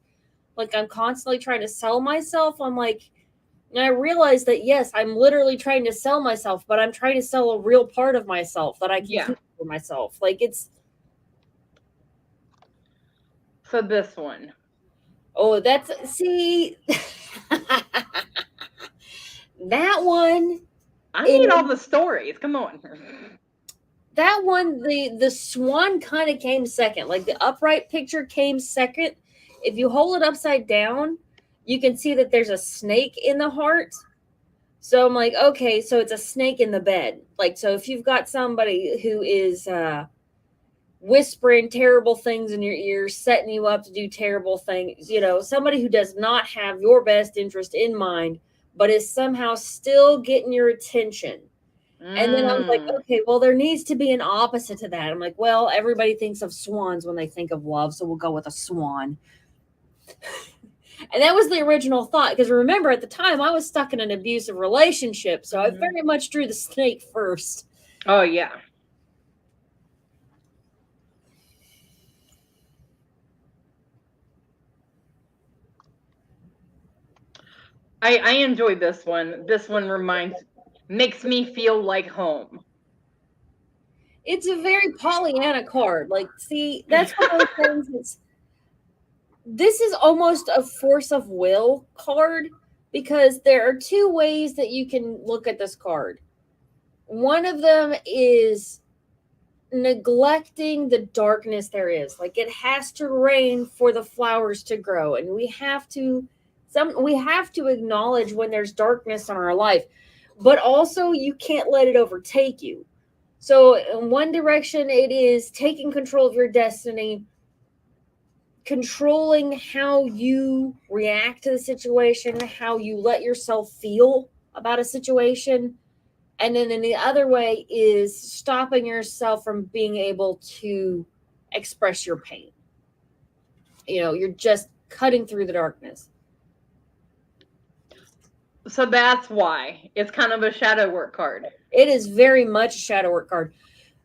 Like I'm constantly trying to sell myself. I'm like, and I realized that yes, I'm literally trying to sell myself, but I'm trying to sell a real part of myself that I can keep for myself. Like it's. So this one. Oh, that's see that one. I need all the stories. Come on. That one, the swan kind of came second. Like the upright picture came second. If you hold it upside down, you can see that there's a snake in the heart. So I'm like, okay, so it's a snake in the bed. Like, so if you've got somebody who is whispering terrible things in your ears, setting you up to do terrible things, you know, somebody who does not have your best interest in mind, but is somehow still getting your attention. And then I was like, okay, well, there needs to be an opposite to that. I'm like, well, everybody thinks of swans when they think of love, so we'll go with a swan. And that was the original thought, because remember, at the time, I was stuck in an abusive relationship, so I very much drew the snake first. Oh, yeah. I enjoyed this one. This one makes me feel like home. It's a very Pollyanna card. Like, see, that's one of those things. This is almost a force of will card, because there are two ways that you can look at this card. One of them is neglecting the darkness there is. Like, it has to rain for the flowers to grow, and we have to acknowledge when there's darkness in our life, but also you can't let it overtake you. So in one direction, it is taking control of your destiny, controlling how you react to the situation, how you let yourself feel about a situation. And then in the other way is stopping yourself from being able to express your pain. You're just cutting through the darkness. So that's why it's kind of a shadow work card. It is very much a shadow work card.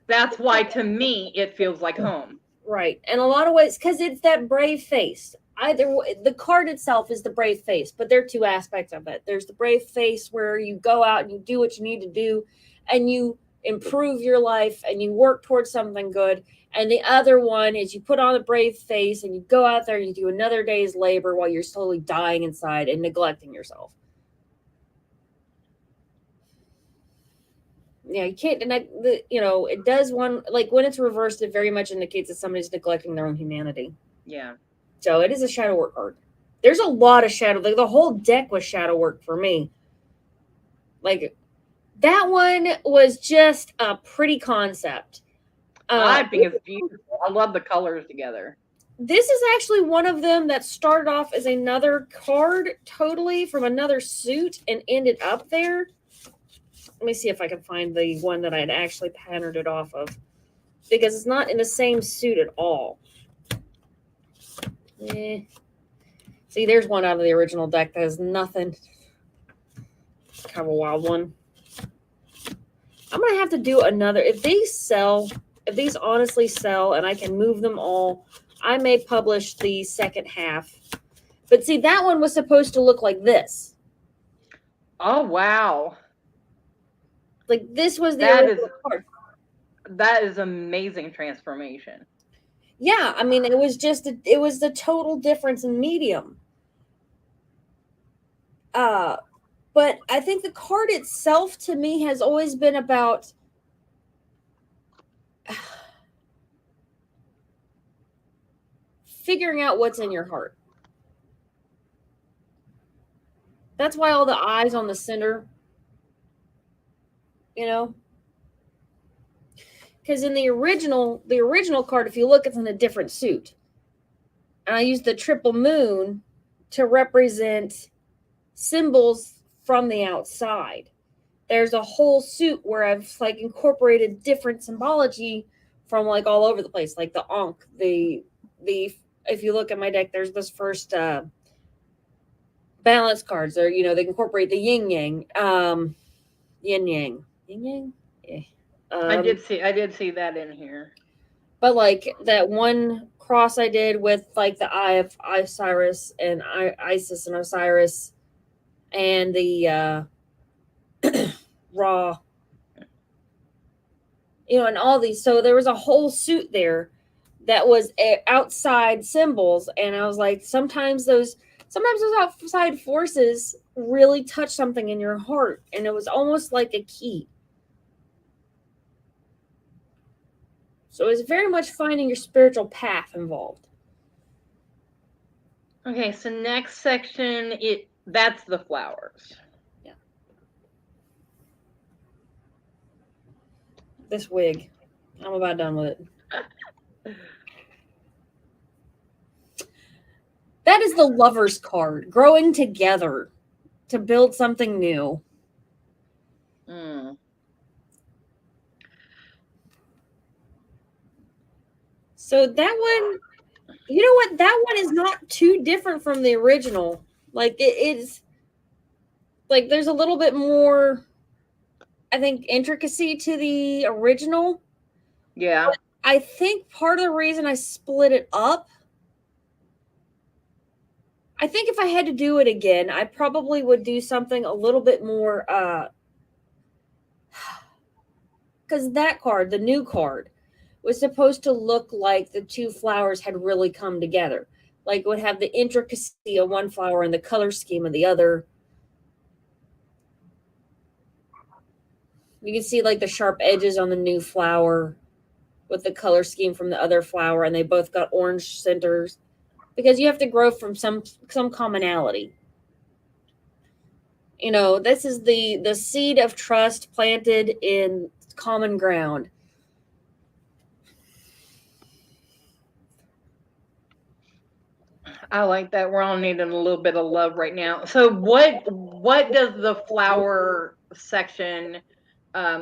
That's why, to me, it feels like home. Right. In a lot of ways, because it's that brave face. The card itself is the brave face, but there are two aspects of it. There's the brave face where you go out and you do what you need to do, and you improve your life and you work towards something good. And the other one is you put on a brave face and you go out there and you do another day's labor while you're slowly dying inside and neglecting yourself. Yeah, you can't deny it does one, like when it's reversed, it very much indicates that somebody's neglecting their own humanity. Yeah. So it is a shadow work card. There's a lot of shadow. Like the whole deck was shadow work for me. Like that one was just a pretty concept. I think it's beautiful. I love the colors together. This is actually one of them that started off as another card totally from another suit and ended up there. Let me see if I can find the one that I'd actually patterned it off of, because it's not in the same suit at all. See, there's one out of the original deck that has nothing. Kind of a wild one. I'm going to have to do another. If these honestly sell and I can move them all, I may publish the second half. But see, that one was supposed to look like this. Oh, wow. Like this was the original card. That is amazing transformation. Yeah, I mean, it was the total difference in medium. But I think the card itself to me has always been about figuring out what's in your heart. That's why all the eyes on the center. Because in the original card, if you look, it's in a different suit. And I used the triple moon to represent symbols from the outside. There's a whole suit where I've like incorporated different symbology from like all over the place, like the Ankh, the if you look at my deck, there's this first balance cards, or they incorporate the yin yang, yin yang. Yeah. I did see that in here. But like that one cross I did with like the eye of Osiris and Isis and Osiris and the Ra, and all these. So there was a whole suit there that was outside symbols, and I was like, sometimes those outside forces really touch something in your heart, and it was almost like a key. So it's very much finding your spiritual path involved. Okay, so next section, that's the flowers. Yeah. This wig, I'm about done with it. That is the Lover's card, growing together to build something new. So that one, you know what? That one is not too different from the original. Like it's like there's a little bit more, I think, intricacy to the original. Yeah. I think part of the reason I split it up, I think if I had to do it again, I probably would do something a little bit more because that card, the new card, was supposed to look like the two flowers had really come together. Like it would have the intricacy of one flower and the color scheme of the other. You can see like the sharp edges on the new flower with the color scheme from the other flower, and they both got orange centers because you have to grow from some commonality. You know, this is the seed of trust planted in common ground. I like that. We're all needing a little bit of love right now. So what does the flower section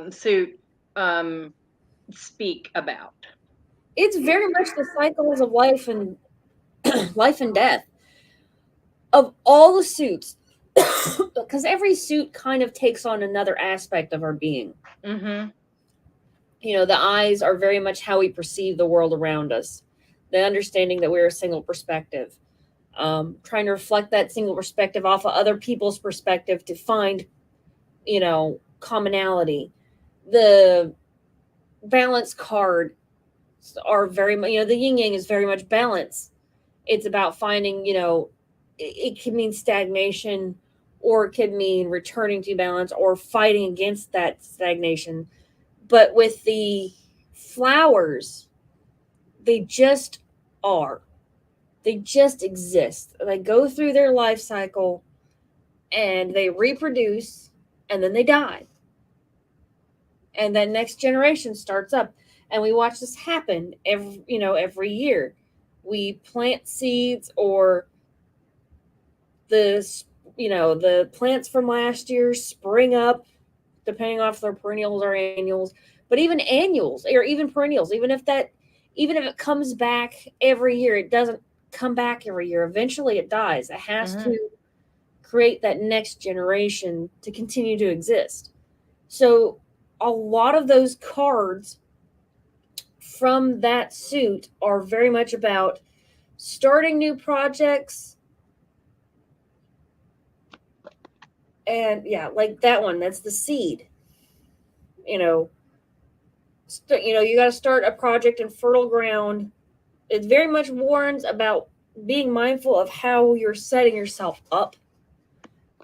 suit speak about? It's very much the cycles of life and life and death of all the suits, because every suit kind of takes on another aspect of our being. Mm-hmm. You know, the eyes are very much how we perceive the world around us, the understanding that we're a single perspective, trying to reflect that single perspective off of other people's perspective to find, you know, commonality. The balance card are very much, you know, the yin yang is very much balance. It's about finding, you know, it can mean stagnation, or it could mean returning to balance or fighting against that stagnation. But with the flowers, they just are. They just exist. They go through their life cycle and they reproduce and then they die. And then next generation starts up. And we watch this happen every year. We plant seeds, or the plants from last year spring up, depending on if they're perennials or annuals. But even annuals or even perennials, even if it comes back every year, it doesn't come back every year. Eventually it dies. It has to create that next generation to continue to exist. So a lot of those cards from that suit are very much about starting new projects. And yeah, like that one, that's the seed. You know, you got to start a project in fertile ground. It very much warns about being mindful of how you're setting yourself up.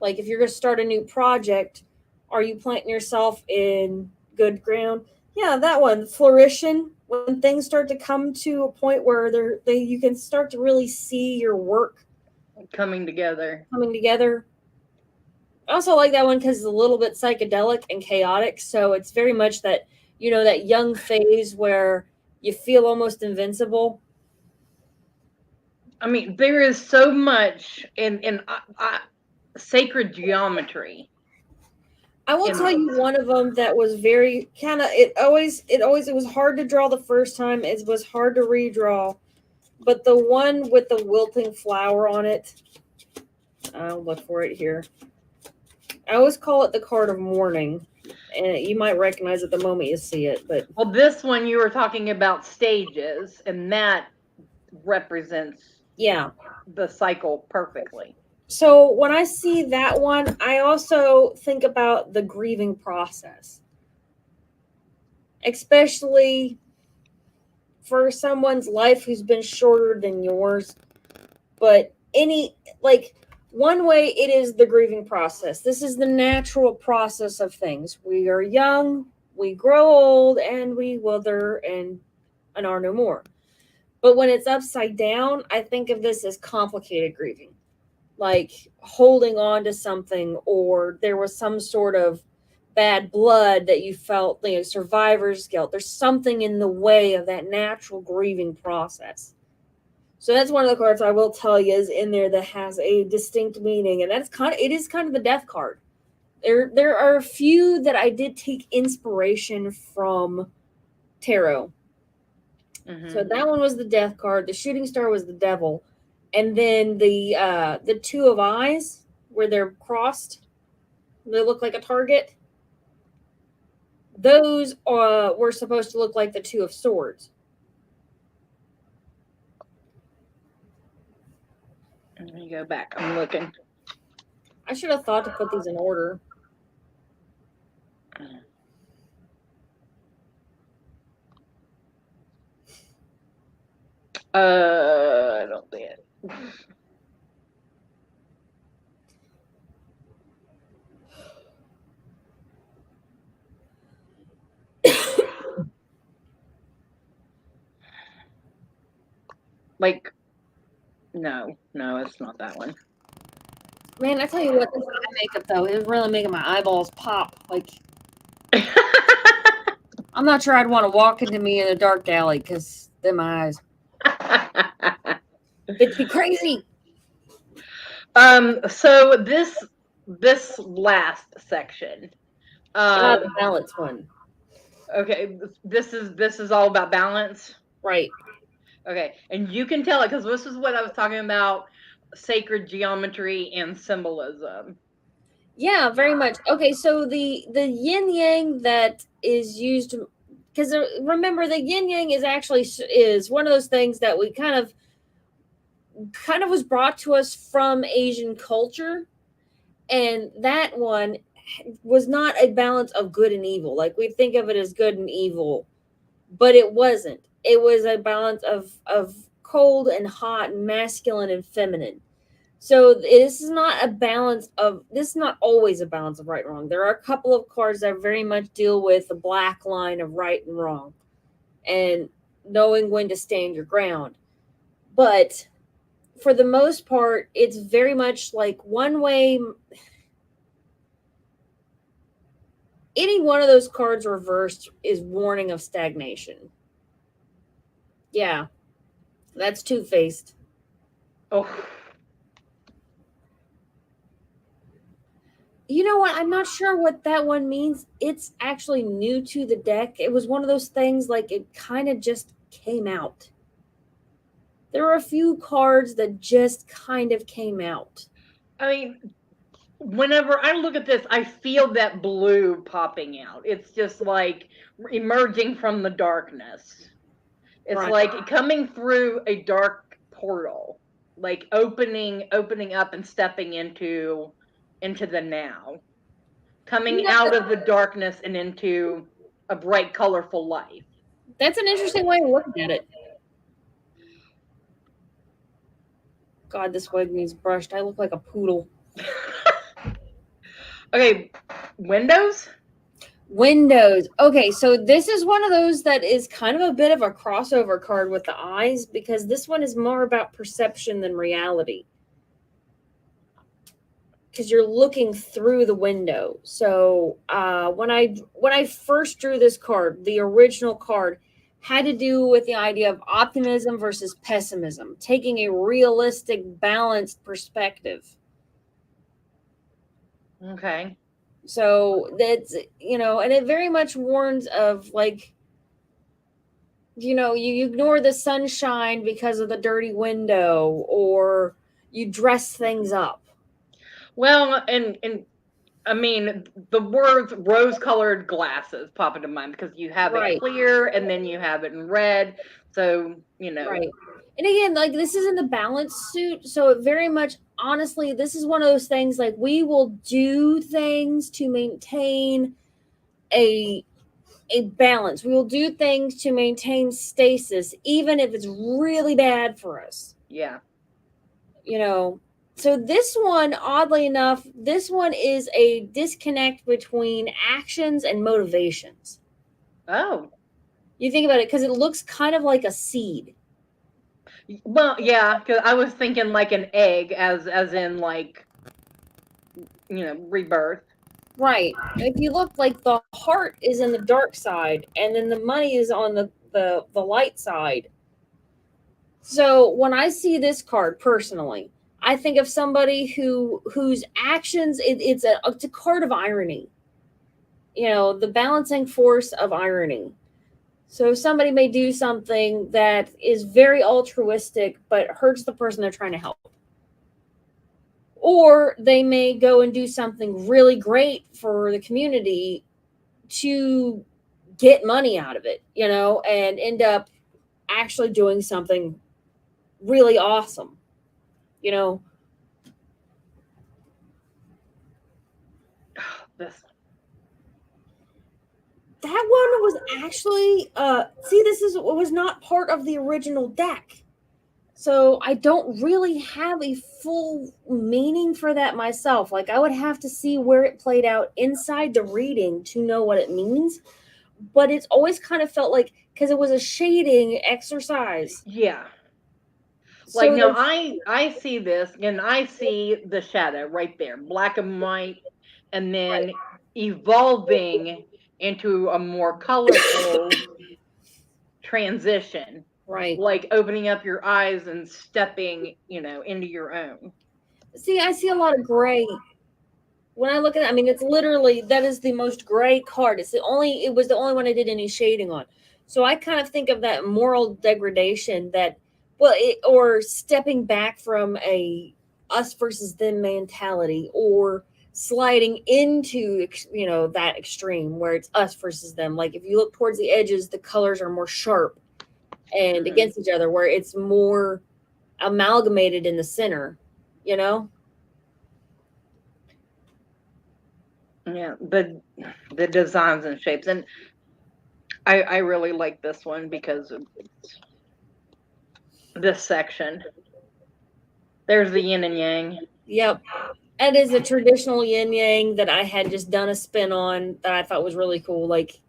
Like if you're going to start a new project, are you planting yourself in good ground? Yeah, that one, flourishing, when things start to come to a point where you can start to really see your work coming together. I also like that one because it's a little bit psychedelic and chaotic. So it's very much that, that young phase where you feel almost invincible. I mean, there is so much in sacred geometry. I will tell you one of them that was very kind of, it was hard to draw the first time. It was hard to redraw. But the one with the wilting flower on it, I'll look for it here. I always call it the card of mourning. And you might recognize it the moment you see it. But well, this one you were talking about stages, and that represents the cycle perfectly. So when I see that one, I also think about the grieving process, especially for someone's life who's been shorter than yours. But one way it is the grieving process. This is the natural process of things. We are young, we grow old, and we wither and are no more. But when it's upside down, I think of this as complicated grieving. Like holding on to something, or there was some sort of bad blood that you felt, survivor's guilt. There's something in the way of that natural grieving process. So that's one of the cards I will tell you is in there that has a distinct meaning, and it is kind of the death card. There are a few that I did take inspiration from tarot. So that one was the death card. The shooting star was the devil. And then the two of eyes, where they're crossed, they look like a target. Those were supposed to look like the two of swords. Let me go back. I'm looking. I should have thought to put these in order. I don't see it. Like, no, it's not that one. Man, I tell you what, this eye makeup though, it was really making my eyeballs pop. Like, I'm not sure I'd want to walk into me in a dark alley because then my eyes. It'd be crazy. So this last section. The balance one. Okay, this is all about balance. Right. Okay, and you can tell it because this is what I was talking about: sacred geometry and symbolism. Yeah, very much. Okay, so the yin yang that is used, because remember the yin yang is one of those things that we kind of was brought to us from Asian culture, and that one was not a balance of good and evil. Like we think of it as good and evil, but it wasn't. It was a balance of cold and hot, and masculine and feminine. So this is not always a balance of right and wrong. There are a couple of cards that very much deal with the black line of right and wrong and knowing when to stand your ground. But for the most part, it's very much like one way. Any one of those cards reversed is warning of stagnation. Yeah, that's two-faced. Oh. You know what? I'm not sure what that one means. It's actually new to the deck. It was one of those things like it kind of just came out. There were a few cards that just kind of came out. I mean, whenever I look at this, I feel that blue popping out. It's just like emerging from the darkness. It's Right. like coming through a dark portal, like opening up and stepping into the now, coming out of the darkness and into a bright, colorful life. That's an interesting way of looking at it. God, this wig needs brushed. I look like a poodle. Okay, Windows? Okay, so this is one of those that is kind of a bit of a crossover card with the eyes, because this one is more about perception than reality. Because you're looking through the window. So when I first drew this card, the original card had to do with the idea of optimism versus pessimism, taking a realistic, balanced perspective. Okay. So that's, and it very much warns of like, you ignore the sunshine because of the dirty window, or you dress things up. Well, and I mean, the words rose-colored glasses pop into mind because you have it clear and then you have it in red. So, Right. And again, like this isn't a balance suit. So it very much, honestly, this is one of those things like we will do things to maintain a balance. We will do things to maintain stasis, even if it's really bad for us. Yeah. So this one, oddly enough, this one is a disconnect between actions and motivations. Oh. You think about it, because it looks kind of like a seed. Well, yeah, because I was thinking like an egg, as in like, rebirth. Right. If you look, like the heart is in the dark side, and then the money is on the light side. So when I see this card personally, I think of somebody whose actions, it's a card of irony. The balancing force of irony. So somebody may do something that is very altruistic but hurts the person they're trying to help. Or they may go and do something really great for the community to get money out of it, and end up actually doing something really awesome. This That one was actually was not part of the original deck. So I don't really have a full meaning for that myself. Like I would have to see where it played out inside the reading to know what it means. But it's always kind of felt like because it was a shading exercise. Yeah. Like So now I see this and I see the shadow right there, black and white, and then evolving into a more colorful transition. right. Like opening up your eyes and stepping, into your own. See, I see a lot of gray. When I look at it, I mean, it's literally that is the most gray card. It was the only one I did any shading on. So I kind of think of that moral degradation or stepping back from a us versus them mentality, or sliding into that extreme where it's us versus them. Like if you look towards the edges, the colors are more sharp and against each other, where it's more amalgamated in the center. Yeah, the designs and shapes, and I really like this one because of this section. There's the yin and yang. Yep. It is a traditional yin yang that I had just done a spin on that I thought was really cool. Like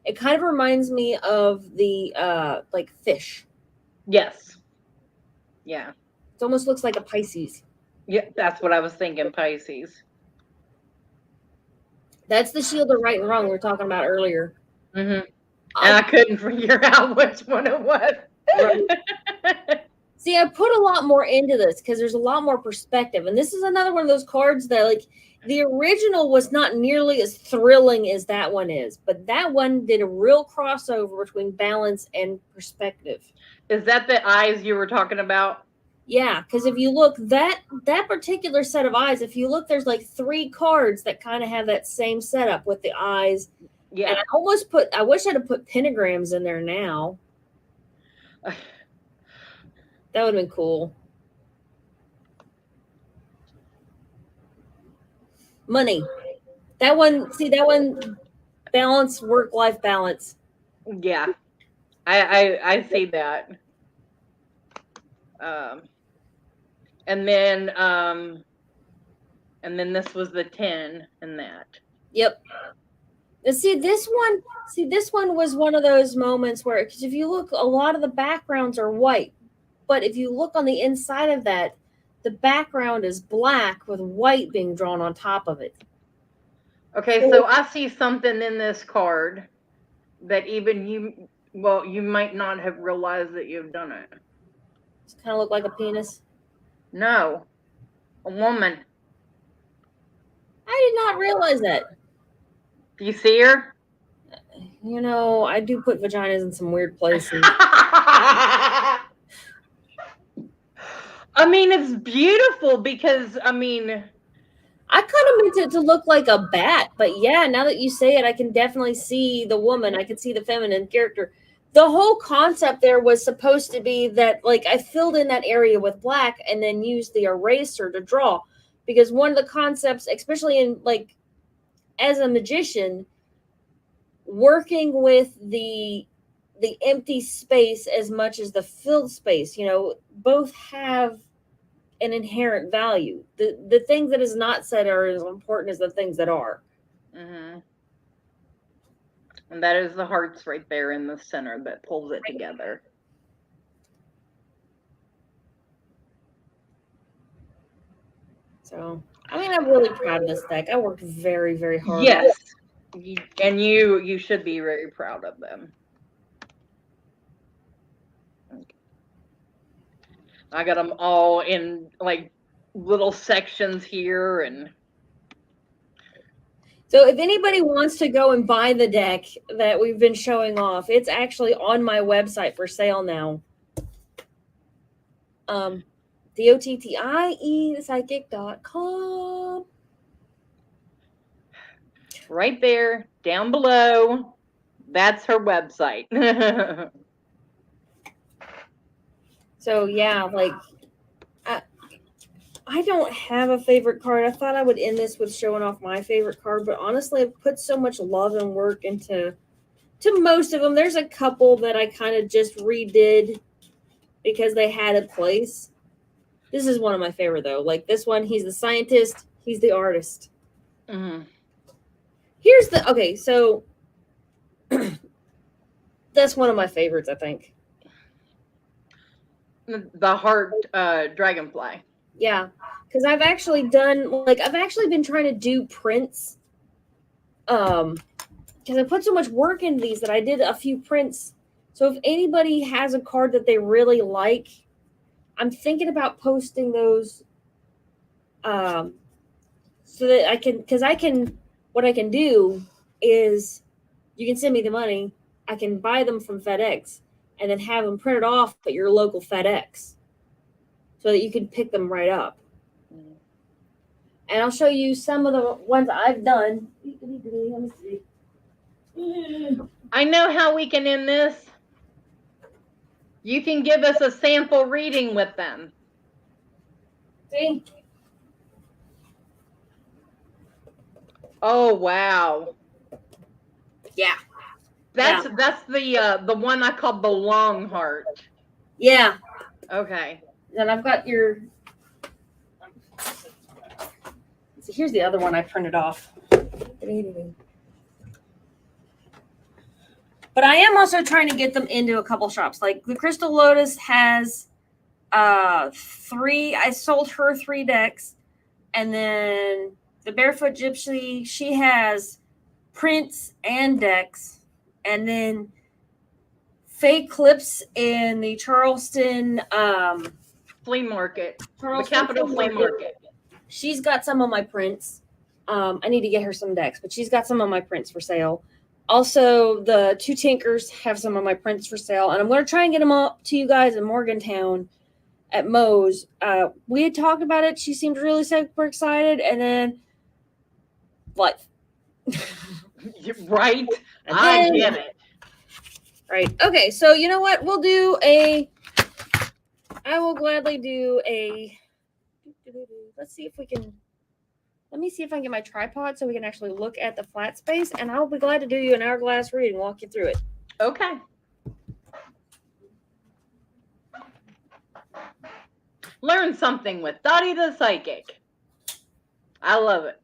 it kind of reminds me of the like fish. Yes. Yeah. It almost looks like a Pisces. Yeah, that's what I was thinking, Pisces. That's the shield of right and wrong we were talking about earlier. And I couldn't figure out which one it was. Right. See, I put a lot more into this because there's a lot more perspective. And this is another one of those cards that, like, the original was not nearly as thrilling as that one is. But that one did a real crossover between balance and perspective. Is that the eyes you were talking about? Yeah, because if you look, that particular set of eyes, if you look, there's like 3 cards that kind of have that same setup with the eyes. Yeah. And I wish I'd have put pentagrams in there now. That would have been cool. Money. That one, balance, work-life balance. Yeah. I see that. And then this was the 10 in that. Yep. And see, this one was one of those moments where, because if you look, a lot of the backgrounds are white. But if you look on the inside of that, the background is black with white being drawn on top of it. Okay, so I see something in this card that even you might not have realized that you've done it. Does it kind of look like a penis? No. A woman. I did not realize that. Do you see her? I do put vaginas in some weird places. I mean, it's beautiful because, I kind of meant it to look like a bat, but yeah, now that you say it, I can definitely see the woman. I can see the feminine character. The whole concept there was supposed to be that, like, I filled in that area with black and then used the eraser to draw. Because one of the concepts, especially in, like, as a magician, working with the empty space as much as the filled space, both have an inherent value. The things that is not said are as important as the things that are. Mm-hmm. And that is the hearts right there in the center that pulls it together. So, I'm really proud of this deck. I worked very, very hard. Yes. And you should be very proud of them. I got them all in, like, little sections here, and So if anybody wants to go and buy the deck that we've been showing off, it's actually on my website for sale now. Dottie the Psychic.com. Right there, down below. That's her website. So yeah, like I don't have a favorite card. I thought I would end this with showing off my favorite card, but honestly, I've put so much love and work into most of them. There's a couple that I kind of just redid because they had a place. This is one of my favorite though. Like this one, he's the scientist, he's the artist. Mm-hmm. Here's the okay, so that's one of my favorites, I think. The heart dragonfly. Yeah, because I've actually been trying to do prints. Because I put so much work into these that I did a few prints. So if anybody has a card that they really like, I'm thinking about posting those. So that I can, what I can do is you can send me the money. I can buy them from FedEx and then have them printed off at your local FedEx so that you can pick them right up. And I'll show you some of the ones I've done. Let me see. I know how we can end this. You can give us a sample reading with them. See? Oh wow. Yeah. That's the one I call the long heart. Yeah. Okay. And I've got your. So here's the other one I printed off. But I am also trying to get them into a couple shops. Like the Crystal Lotus has 3. I sold her 3 decks. And then the Barefoot Gypsy, she has prints and decks. And then Faye Clips in the Charleston flea market. Charleston the Capitol Flea Market. She's got some of my prints. I need to get her some decks, but she's got some of my prints for sale. Also, the 2 Tinkers have some of my prints for sale, and I'm going to try and get them up to you guys in Morgantown at Moe's. We had talked about it. She seemed really super excited, and then life. Right? I get it. Right. Okay, so you know what? I will gladly do a... Let's see if we can... Let me see if I can get my tripod so we can actually look at the flat space, and I'll be glad to do you an hourglass reading, walk you through it. Okay. Learn something with Dottie the Psychic. I love it.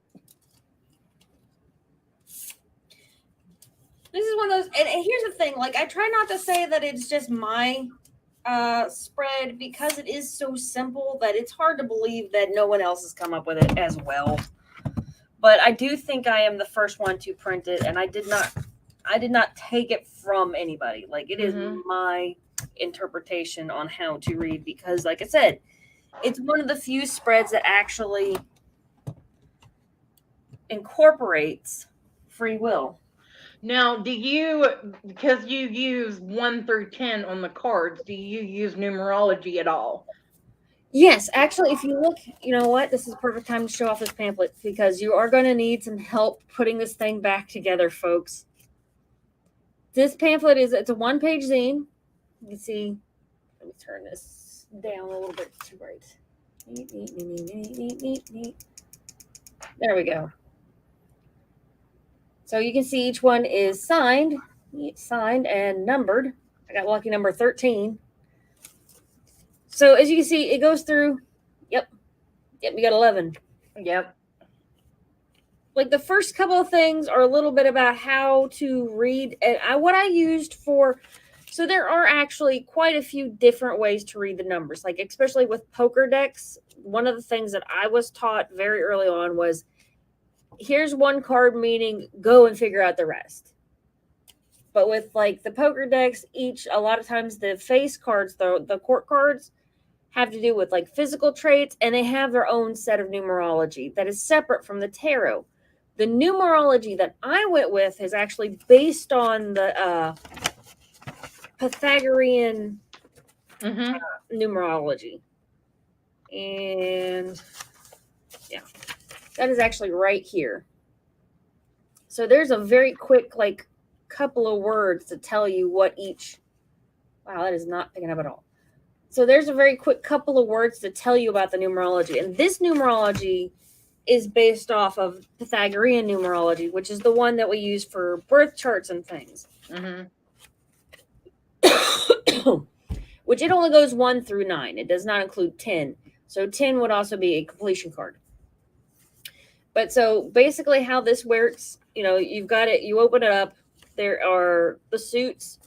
This is one of those, and here's the thing, like I try not to say that it's just my spread because it is so simple that it's hard to believe that no one else has come up with it as well. But I do think I am the first one to print it, and I did not take it from anybody. Like it is my interpretation on how to read because, like I said, it's one of the few spreads that actually incorporates free will. Now, do you, because you use 1 through 10 on the cards, do you use numerology at all? Yes, actually, if you look, you know what? This is the perfect time to show off this pamphlet because you are going to need some help putting this thing back together, folks. This pamphlet it's a 1-page zine. You can see, let me turn this down a little bit to right. There we go. So you can see each one is signed and numbered. I got lucky number 13. So as you can see, it goes through. Yep, we got 11. Yep. Like the first couple of things are a little bit about how to read. And what I used for, so there are actually quite a few different ways to read the numbers. Like especially with poker decks, one of the things that I was taught very early on was, here's one card meaning go and figure out the rest. But with like the poker decks, a lot of times the face cards, the court cards, have to do with like physical traits, and they have their own set of numerology that is separate from the tarot. The numerology that I went with is actually based on the Pythagorean numerology. And yeah, that is actually right here. So there's a very quick, like, couple of words to tell you what each. Wow, that is not picking up at all. So there's a very quick couple of words to tell you about the numerology. And this numerology is based off of Pythagorean numerology, which is the one that we use for birth charts and things. Which it only goes 1 through 9. It does not include 10. So 10 would also be a completion card. But so basically how this works, you've got it, you open it up. There are the suits.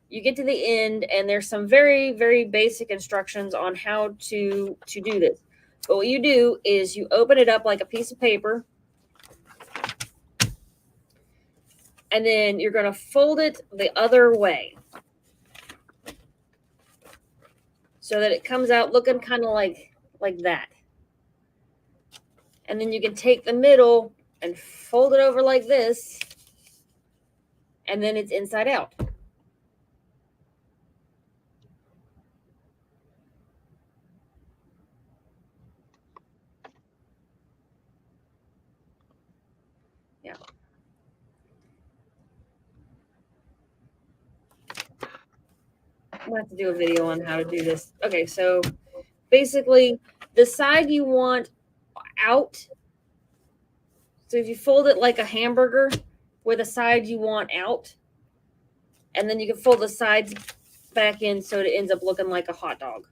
You get to the end, and there's some very, very basic instructions on how to do this. But what you do is you open it up like a piece of paper, and then you're going to fold it the other way so that it comes out looking kind of like that. And then you can take the middle and fold it over like this, and then it's inside out. Yeah. I'm going to have to do a video on how to do this. Okay, so basically the side you want out. So if you fold it like a hamburger with a side you want out, and then you can fold the sides back in so it ends up looking like a hot dog.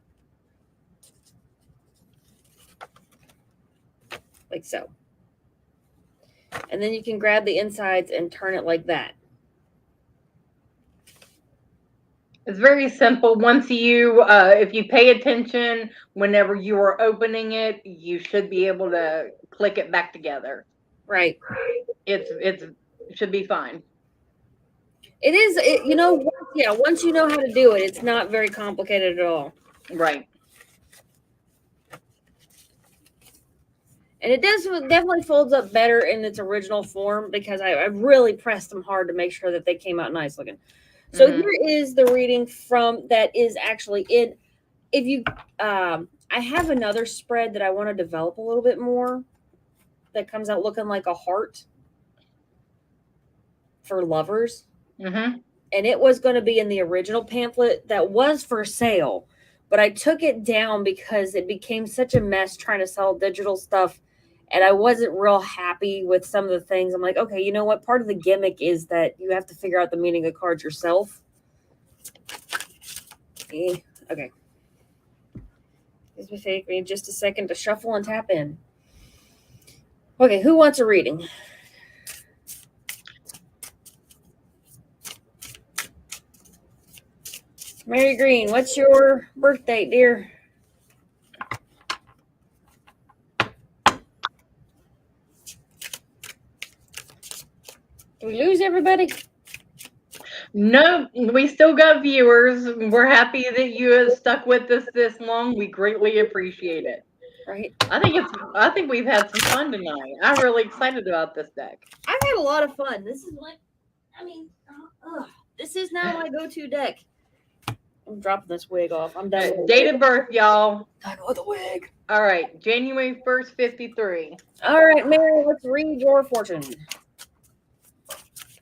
Like so. And then you can grab the insides and turn it like that. It's very simple. Once you, if you pay attention, whenever you are opening it, you should be able to click it back together. Right. It should be fine. It is, once you know how to do it, it's not very complicated at all. Right. And it definitely folds up better in its original form because I really pressed them hard to make sure that they came out nice looking. So here is the reading from that is actually in. If you, I have another spread that I want to develop a little bit more that comes out looking like a heart for lovers. And it was going to be in the original pamphlet that was for sale, but I took it down because it became such a mess trying to sell digital stuff. And I wasn't real happy with some of the things. I'm like, okay, you know what? Part of the gimmick is that you have to figure out the meaning of cards yourself. Okay. This will take me just a second to shuffle and tap in. Okay, who wants a reading? Mary Green, what's your birth date, dear? Did we lose everybody? No, we still got viewers. We're happy that you have stuck with us this long. We greatly appreciate it. Right. I think we've had some fun tonight. I'm really excited about this deck. I've had a lot of fun. This is this is now my go-to deck. I'm dropping this wig off. I'm done. With Date of birth, y'all. Done with the wig. All right, January 1st, 53. All right, Mary, let's read your fortune.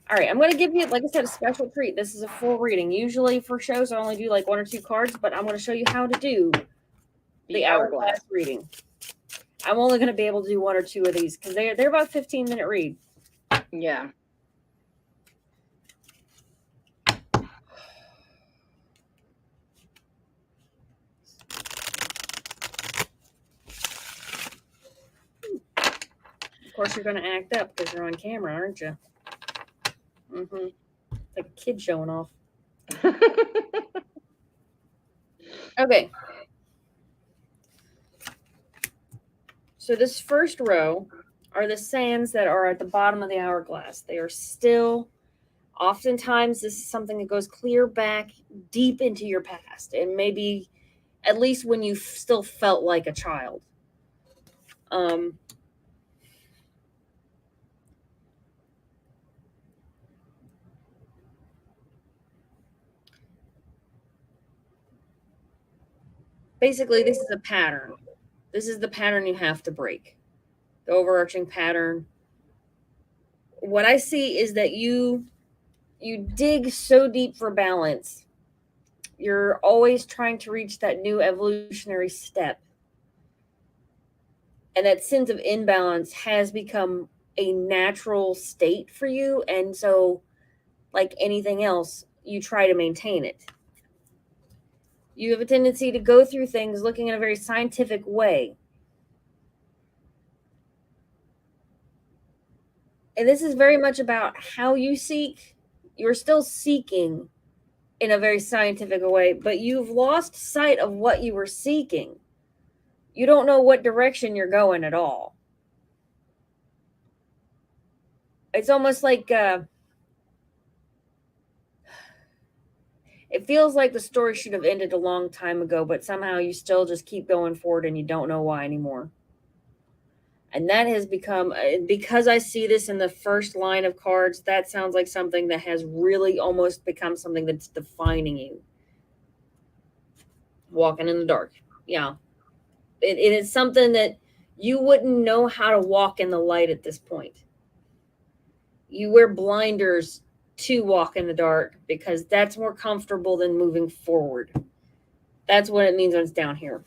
All right, I'm going to give you, like I said, a special treat. This is a full reading. Usually for shows, I only do like 1 or 2 cards, but I'm going to show you how to do the hourglass reading. I'm only going to be able to do 1 or 2 of these because they're about 15-minute read. Yeah. Of course, you're going to act up because you're on camera, aren't you? Like a kid showing off. Okay. So this first row are the sands that are at the bottom of the hourglass. They are still, oftentimes this is something that goes clear back deep into your past and maybe at least when you still felt like a child. Of basically, this is a pattern. This is the pattern you have to break. The overarching pattern. What I see is that you dig so deep for balance. You're always trying to reach that new evolutionary step. And that sense of imbalance has become a natural state for you. And so, like anything else, you try to maintain it. You have a tendency to go through things looking in a very scientific way. And this is very much about how you seek. You're still seeking in a very scientific way, but you've lost sight of what you were seeking. You don't know what direction you're going at all. It's almost like it feels like the story should have ended a long time ago, but somehow you still just keep going forward and you don't know why anymore. And that has become, because I see this in the first line of cards, that sounds like something that has really almost become something that's defining you. Walking in the dark. Yeah. It is something that you wouldn't know how to walk in the light at this point. You wear blinders to walk in the dark because that's more comfortable than moving forward. That's what it means when it's down here.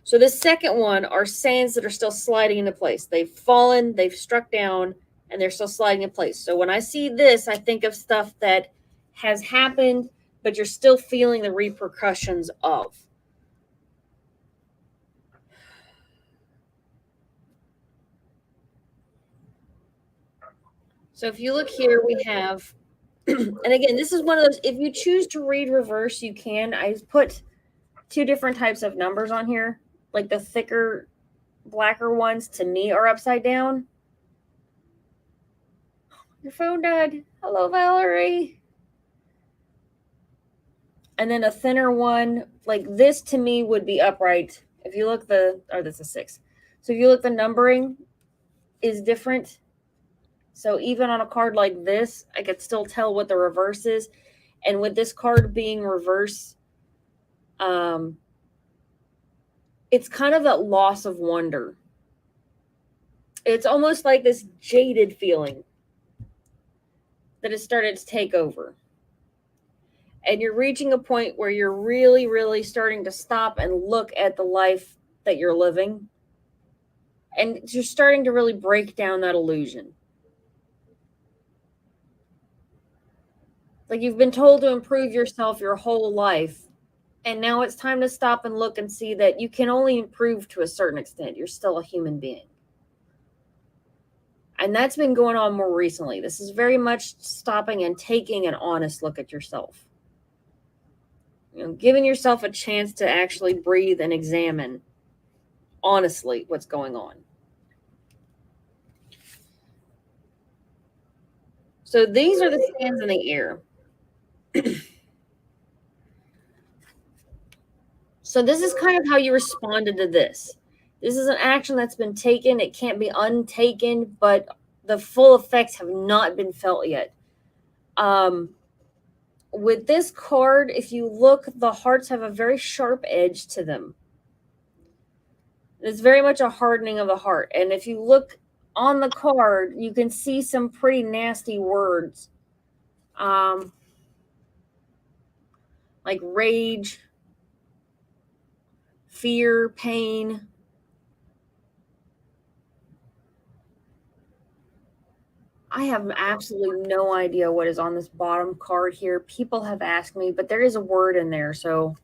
So the second one are sands that are still sliding into place. They've fallen, they've struck down, and they're still sliding in place. So when I see this, I think of stuff that has happened, but you're still feeling the repercussions of. So if you look here, we have, and again, this is one of those, if you choose to read reverse, you can. I put two different types of numbers on here. Like the thicker, blacker ones to me are upside down. Your phone died. Hello, Valerie. And then a thinner one, like this to me would be upright. If you look that's a 6. So if you look, the numbering is different. So even on a card like this, I could still tell what the reverse is. And with this card being reverse, it's kind of that loss of wonder. It's almost like this jaded feeling that has started to take over. And you're reaching a point where you're really, really starting to stop and look at the life that you're living. And you're starting to really break down that illusion. Like you've been told to improve yourself your whole life. And now it's time to stop and look and see that you can only improve to a certain extent. You're still a human being. And that's been going on more recently. This is very much stopping and taking an honest look at yourself. You know, giving yourself a chance to actually breathe and examine honestly what's going on. So these are the sands in the air. So this is kind of how you responded to this. This is an action that's been taken. It can't be untaken, but the full effects have not been felt yet. With this card, if you look, the hearts have a very sharp edge to them. It's very much a hardening of the heart. And if you look on the card, you can see some pretty nasty words. Like rage, fear, pain. I have absolutely no idea what is on this bottom card here. People have asked me, but there is a word in there, so.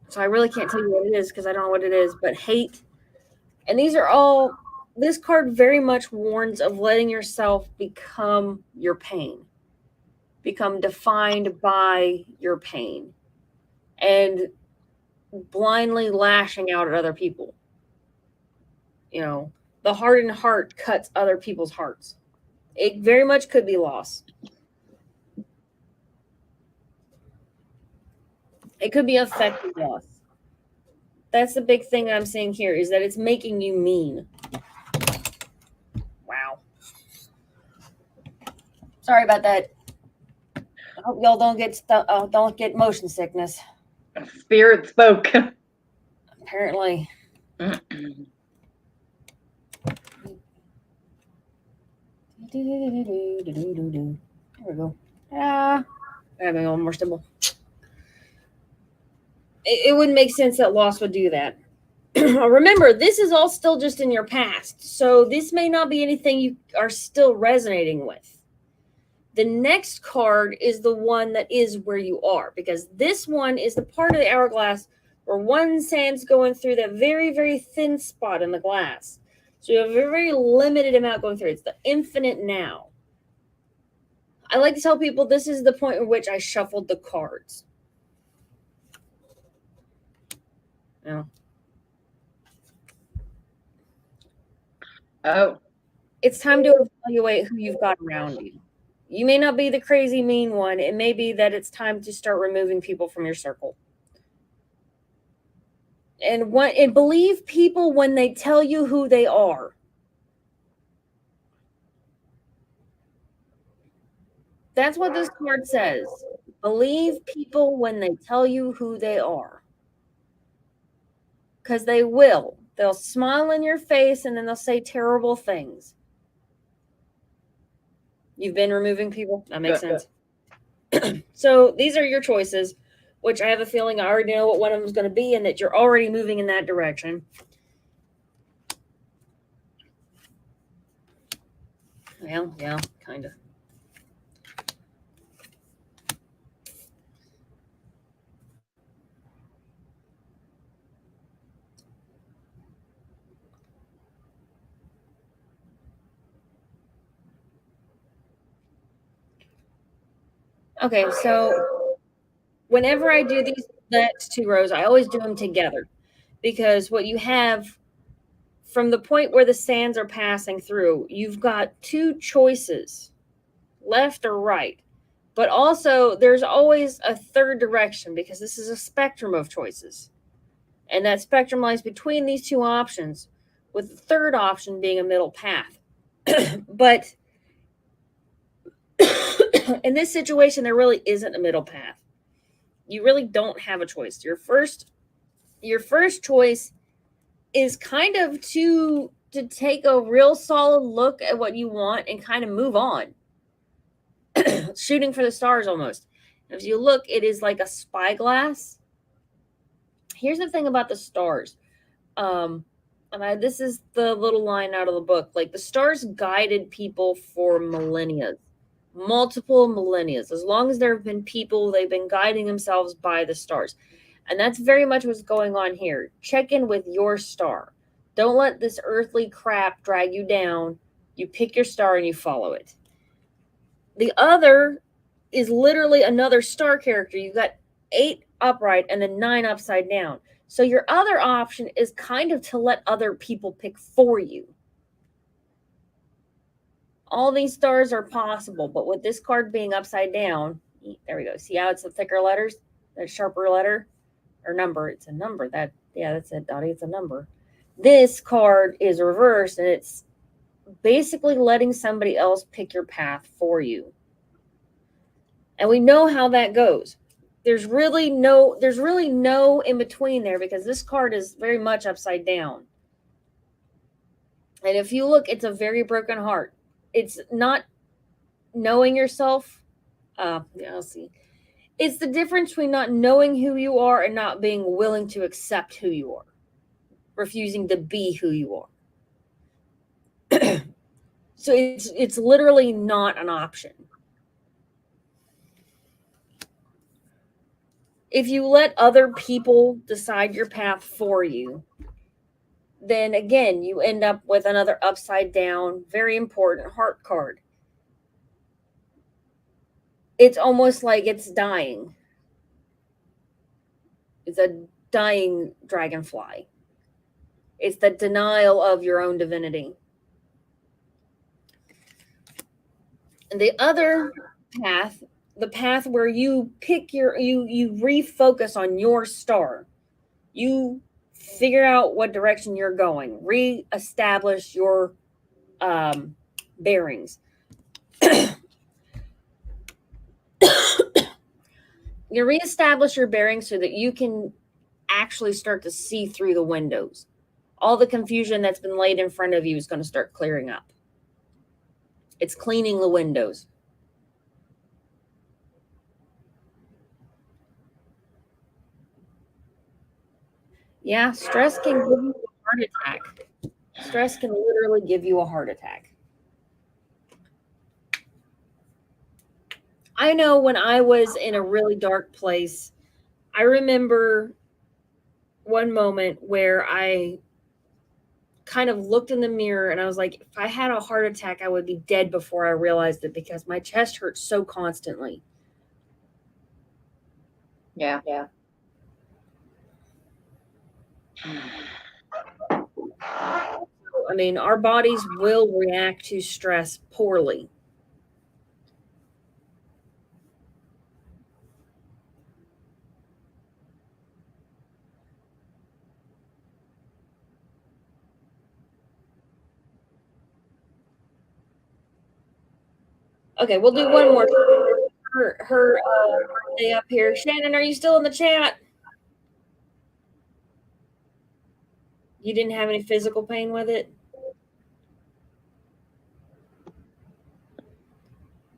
So I really can't tell you what it is because I don't know what it is, but hate. And these are all, this card very much warns of letting yourself become your pain, become defined by your pain, and blindly lashing out at other people. You know, the hardened heart cuts other people's hearts. It very much could be loss. It could be affected loss. That's the big thing I'm seeing here, is that it's making you mean. Wow. Sorry about that. I hope y'all don't get motion sickness. Spirit spoke. Apparently. There we go. Ah, having one more symbol. It wouldn't make sense that loss would do that. Remember, this is all still just in your past, so this may not be anything you are still resonating with. The next card is the one that is where you are, because this one is the part of the hourglass where one sand's going through that very, very thin spot in the glass. So you have a very limited amount going through. It's the infinite now. I like to tell people this is the point at which I shuffled the cards. Now, Oh. it's time to evaluate who you've got around you. You may not be the crazy mean one. It may be that it's time to start removing people from your circle. And believe people when they tell you who they are. That's what this card says. Believe people when they tell you who they are. Because they will. They'll smile in your face and then they'll say terrible things. You've been removing people? That makes sense. So these are your choices, which I have a feeling I already know what one of them is going to be and that you're already moving in that direction. Well, yeah, kind of. Okay, so whenever I do these next two rows, I always do them together because what you have from the point where the sands are passing through, you've got two choices, left or right. But also, there's always a third direction because this is a spectrum of choices. And that spectrum lies between these two options, with the third option being a middle path. But in this situation, there really isn't a middle path. You really don't have a choice. Your first choice is kind of to take a real solid look at what you want and kind of move on. Shooting for the stars almost. If you look, it is like a spyglass. Here's the thing about the stars. This is the little line out of the book. Like the stars guided people for millennia. Multiple millennia. As long as there have been people, they've been guiding themselves by the stars. And that's very much what's going on here. Check in with your star. Don't let this earthly crap drag you down. You pick your star and you follow it. The other is literally another star character. You've got 8 upright and then 9 upside down. So your other option is kind of to let other people pick for you. All these stars are possible, but with this card being upside down, there we go. See how it's the thicker letters, that sharper letter or number? It's a number. That's it, Dottie. It's a number. This card is reversed, and it's basically letting somebody else pick your path for you. And we know how that goes. There's really no in between there because this card is very much upside down. And if you look, it's a very broken heart. It's not knowing yourself. I'll see. It's the difference between not knowing who you are and not being willing to accept who you are. Refusing to be who you are. So it's literally not an option. If you let other people decide your path for you, then again, you end up with another upside down, very important heart card. It's almost like it's dying. It's a dying dragonfly. It's the denial of your own divinity. And the other path, the path where you pick you refocus on your star. You figure out what direction you're going. Reestablish your bearings. You reestablish your bearings so that you can actually start to see through the windows. All the confusion that's been laid in front of you is going to start clearing up. It's cleaning the windows. Yeah, stress can give you a heart attack. Stress can literally give you a heart attack. I know when I was in a really dark place, I remember one moment where I kind of looked in the mirror and I was like, if I had a heart attack, I would be dead before I realized it because my chest hurt so constantly. Yeah. I mean, our bodies will react to stress poorly. Okay, we'll do one more. Her birthday up here. Shannon, are you still in the chat? You didn't have any physical pain with it?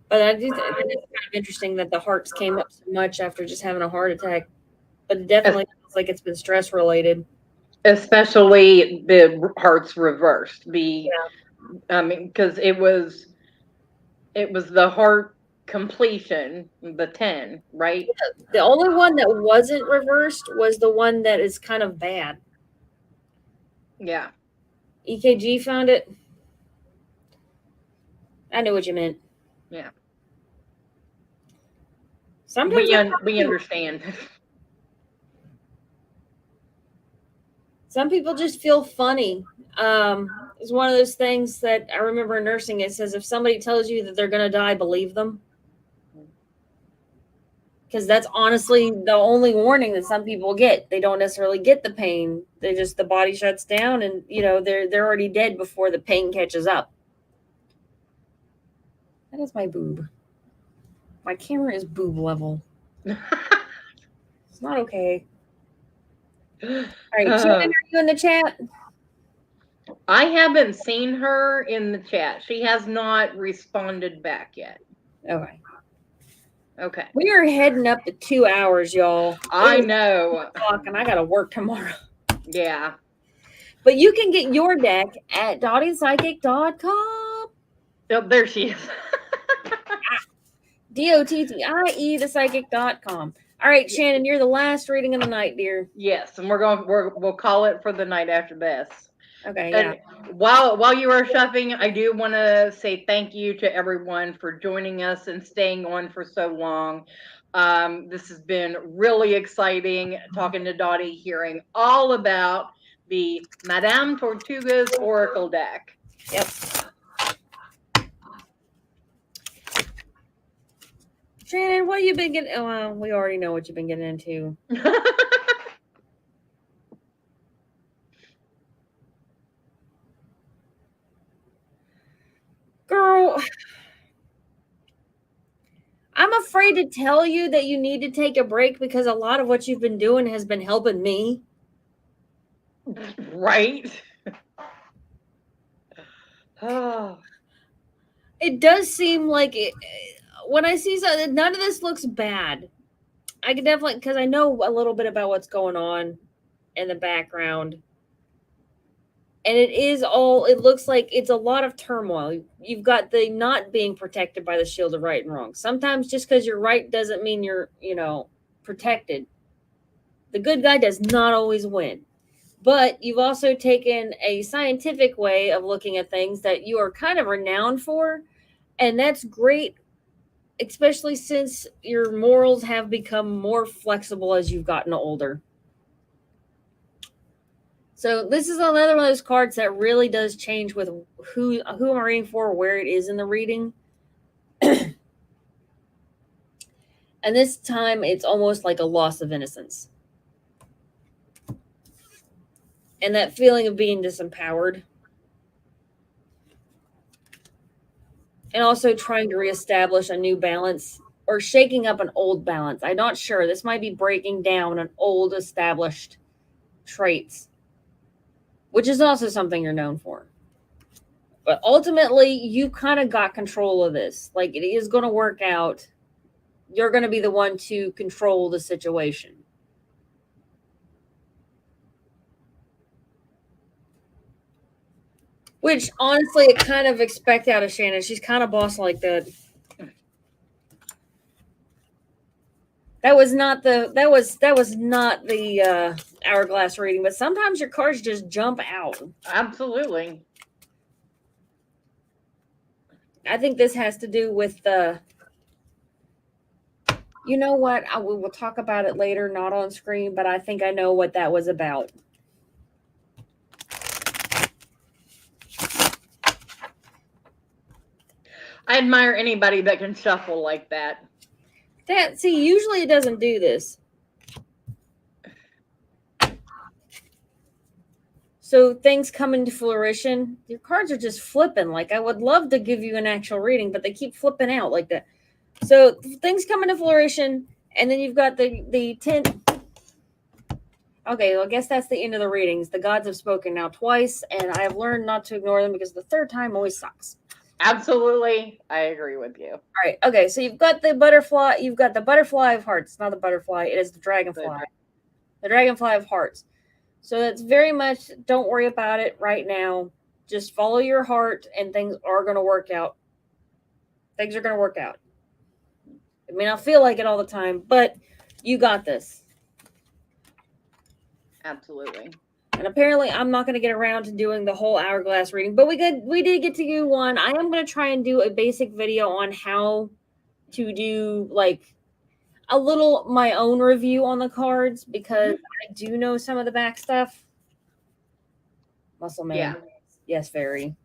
But I do think it's kind of interesting that the hearts came up so much after just having a heart attack. But it definitely feels like it's been stress related. Especially the hearts reversed. I mean, because it was the heart completion, the 10, right? The only one that wasn't reversed was the one that is kind of bad. Yeah. EKG found it. I knew what you meant. Yeah. Sometimes we understand. Some people just feel funny. It's one of those things that I remember in nursing. It says if somebody tells you that they're going to die, believe them. Because that's honestly the only warning that some people get. They don't necessarily get the pain. They just, the body shuts down and, you know, they're already dead before the pain catches up. That is my boob. My camera is boob level. It's not okay. All right, Shannon, are you in the chat? I haven't seen her in the chat. She has not responded back yet. Okay. Okay. We are heading up to 2 hours, y'all. I know. And I got to work tomorrow. Yeah. But you can get your deck at DottiePsychic.com. Oh, there she is. DOTTIE thepsychic.com. All right, Shannon, you're the last reading of the night, dear. Yes, and we'll call it for the night after this. Okay, yeah. And while you are shuffling, I do want to say thank you to everyone for joining us and staying on for so long. This has been really exciting talking to Dottie, hearing all about the Madame Tortuga's Oracle deck. Yep. Shannon, what have you been getting? Oh, well, we already know what you've been getting into. Girl, I'm afraid to tell you that you need to take a break because a lot of what you've been doing has been helping me. Right? Oh. It does seem like it. When I see something, none of this looks bad. I can definitely, because I know a little bit about what's going on in the background. And it looks like it's a lot of turmoil. You've got the not being protected by the shield of right and wrong. Sometimes just because you're right doesn't mean you're, protected. The good guy does not always win. But you've also taken a scientific way of looking at things that you are kind of renowned for. And that's great, especially since your morals have become more flexible as you've gotten older. So this is another one of those cards that really does change with who am I reading for, where it is in the reading. And this time it's almost like a loss of innocence. And that feeling of being disempowered. And also trying to reestablish a new balance or shaking up an old balance. I'm not sure. This might be breaking down an old established traits, which is also something you're known for. But ultimately, you kind of got control of this. Like, it is going to work out. You're going to be the one to control the situation. Which, honestly, I kind of expect out of Shannon. She's kind of boss like that. That was not the hourglass reading, but sometimes your cards just jump out. Absolutely. I think this has to do with the. You know what? We will talk about it later, not on screen, but I think I know what that was about. I admire anybody that can shuffle like that. See, usually it doesn't do this. So things come into fruition. Your cards are just flipping. Like, I would love to give you an actual reading, but they keep flipping out like that. So things come into fruition, and then you've got the 10. Okay, well, I guess that's the end of the readings. The gods have spoken now twice, and I have learned not to ignore them because the third time always sucks. Absolutely. I agree with you. All right. Okay, so you've got the butterfly. You've got the butterfly of hearts. Not the butterfly. It is the dragonfly. The dragonfly of hearts. So that's very much, don't worry about it right now. Just follow your heart, and things are going to work out. Things are going to work out. It may not feel like it all the time, but you got this. Absolutely. And apparently I'm not going to get around to doing the whole hourglass reading, but we did get to do one. I am going to try and do a basic video on how to do like a little my own review on the cards, because I do know some of the back stuff. Muscle man. Yeah. Yes, very.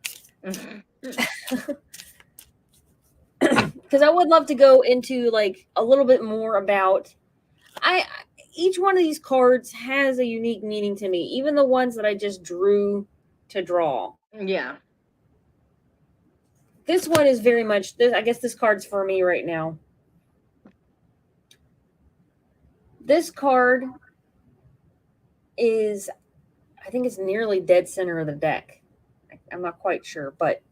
Because I would love to go into like a little bit more about each one of these cards has a unique meaning to me, even the ones that I just drew to draw. Yeah. This one is very much this. I guess this card's for me right now. This card is, I think it's nearly dead center of the deck. I'm not quite sure, but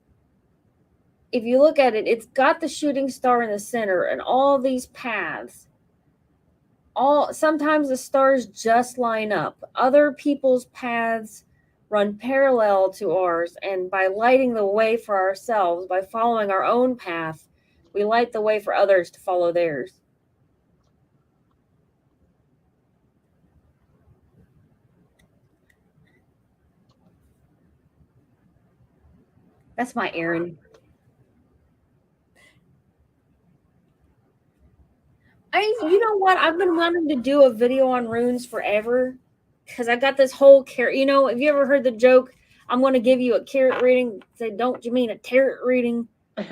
if you look at it, it's got the shooting star in the center and all these paths. Sometimes the stars just line up. Other people's paths run parallel to ours, and by lighting the way for ourselves, by following our own path, we light the way for others to follow theirs. That's my Aaron. You know what? I've been wanting to do a video on runes forever because I got this whole carrot. You know, have you ever heard the joke? I'm going to give you a carrot reading. Say, don't you mean a tarot reading? A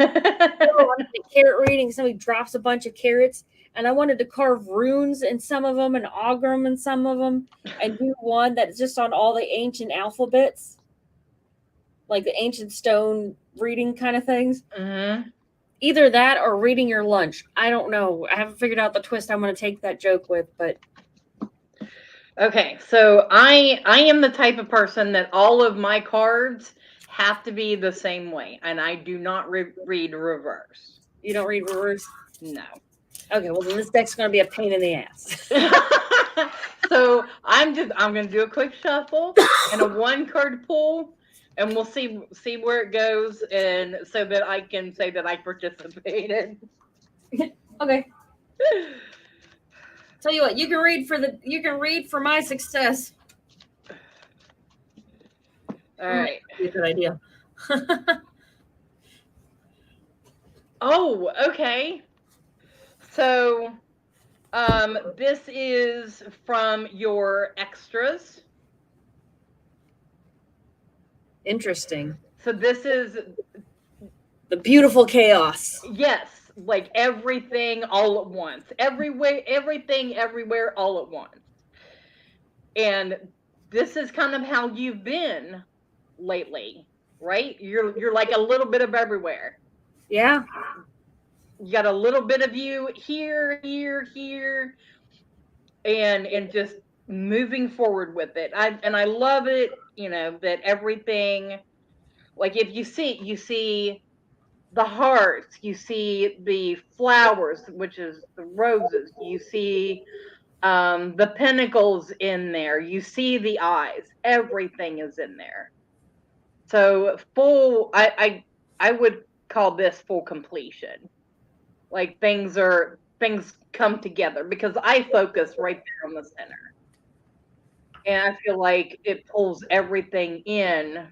carrot reading. Somebody drops a bunch of carrots, and I wanted to carve runes in some of them and augur them in some of them, and do one that's just on all the ancient alphabets, like the ancient stone reading kind of things. Mm-hmm. Either that or reading your lunch. I don't know. I haven't figured out the twist I'm going to take that joke with, but. Okay, so I am the type of person that all of my cards have to be the same way, and I do not read reverse. You don't read reverse? No. Okay, well then this deck's going to be a pain in the ass. So I'm going to do a quick shuffle and a 1-card pull. And we'll see where it goes, and so that I can say that I participated. Okay. Tell you what, you can read for my success. All right. Good idea. Oh, okay. So, this is from your extras. Interesting. So this is the beautiful chaos. Yes, like everything all at once. Everything everywhere all at once. And this is kind of how you've been lately, right? You're like a little bit of everywhere. Yeah. you got a little bit of you here, and just moving forward with it. I love it, that everything, like if you see the hearts, you see the flowers, which is the roses, you see the pinnacles in there, you see the eyes, everything is in there. So full, I would call this full completion. Like things come together because I focus right there on the center. And I feel like it pulls everything in.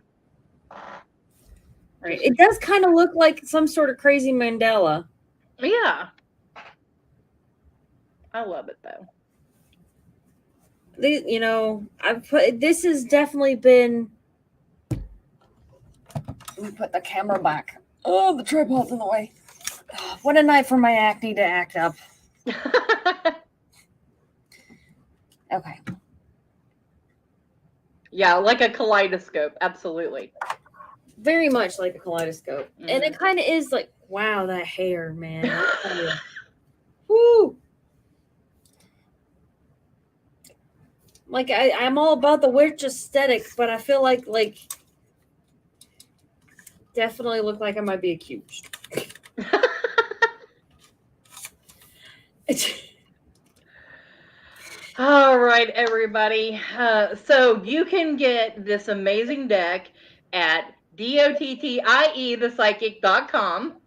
Right. It does kind of look like some sort of crazy Mandela. Yeah. I love it though. This has definitely been. Let me put the camera back. Oh, the tripod's in the way. What a night for my acne to act up. Okay. Yeah, like a kaleidoscope. Absolutely. Very much like a kaleidoscope. Mm. And it kind of is like, wow, that hair, man. Woo! Like, I'm all about the witch aesthetic, but I feel like definitely look like I might be accused. All right, everybody. So you can get this amazing deck at Dottie the Psychic.com.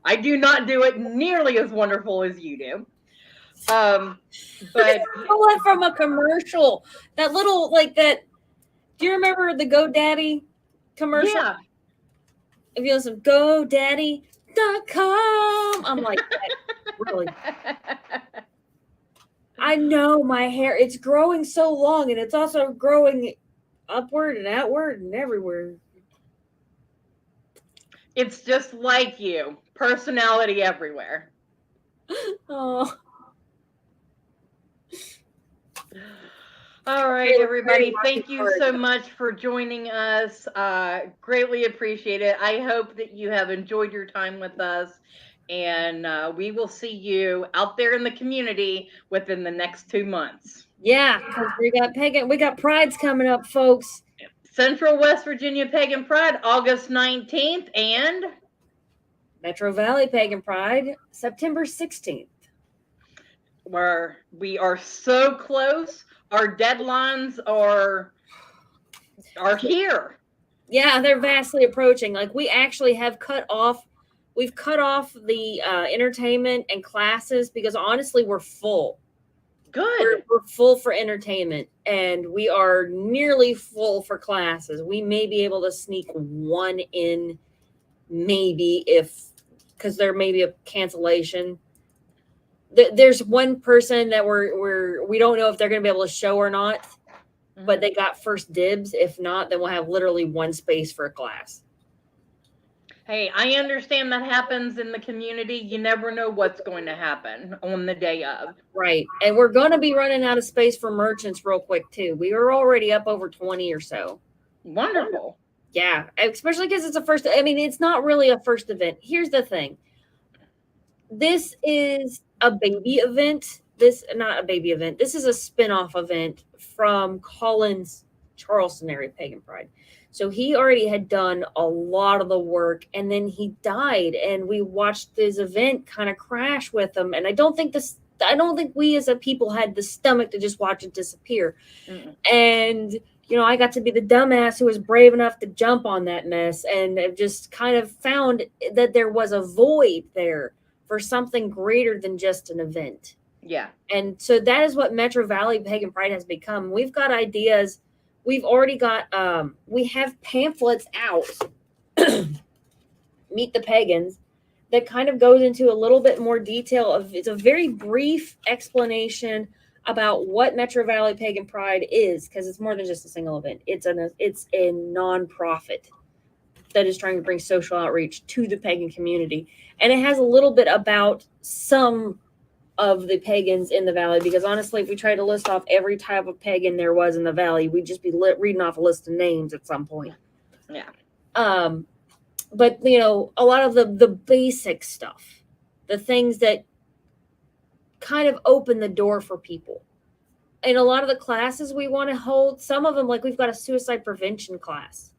I do not do it nearly as wonderful as you do. But I stole it from a commercial. That little that. Do you remember the GoDaddy commercial? Yeah. If you listen, GoDaddy.com. I'm like, really? I know my hair, it's growing so long, and it's also growing upward and outward and everywhere. It's just like you. Personality everywhere. Oh. All right, everybody. Thank you so much for joining us. Greatly appreciate it. I hope that you have enjoyed your time with us. And we will see you out there in the community within the next 2 months. Yeah, because we got Pride's coming up, folks. Central West Virginia Pagan Pride, August 19th, and Metro Valley Pagan Pride, September 16th. Where we are so close. Our deadlines are here. Yeah, they're vastly approaching. Like we actually have we've cut off the entertainment and classes because honestly we're full. Good. We're full for entertainment and we are nearly full for classes. We may be able to sneak one in, maybe because there may be a cancellation. There's one person that we don't know if they're going to be able to show or not, but they got first dibs. If not, then we'll have literally one space for a class. Hey, I understand that happens in the community. You never know what's going to happen on the day of. Right. And we're going to be running out of space for merchants real quick, too. We are already up over 20 or so. Wonderful. Yeah. Especially because it's it's not really a first event. Here's the thing. This is a baby event. Not a baby event. This is a spin-off event from Colin's Charleston area Pagan Pride. So he already had done a lot of the work and then he died and we watched this event kind of crash with him. And I don't think we as a people had the stomach to just watch it disappear. Mm-mm. And, I got to be the dumbass who was brave enough to jump on that mess and just kind of found that there was a void there for something greater than just an event. Yeah. And so that is what Metro Valley Pagan Pride has become. We've got ideas. We've already got, we have pamphlets out, Meet the Pagans, that kind of goes into a little bit more detail it's a very brief explanation about what Metro Valley Pagan Pride is, because it's more than just a single event. It's a nonprofit that is trying to bring social outreach to the pagan community. And it has a little bit about some of the pagans in the valley, because honestly, if we try to list off every type of pagan there was in the valley, we'd just be reading off a list of names at some point. Yeah. But a lot of the basic stuff the things that kind of open the door for people. And a lot of the classes we want to hold, some of them, like we've got a suicide prevention class.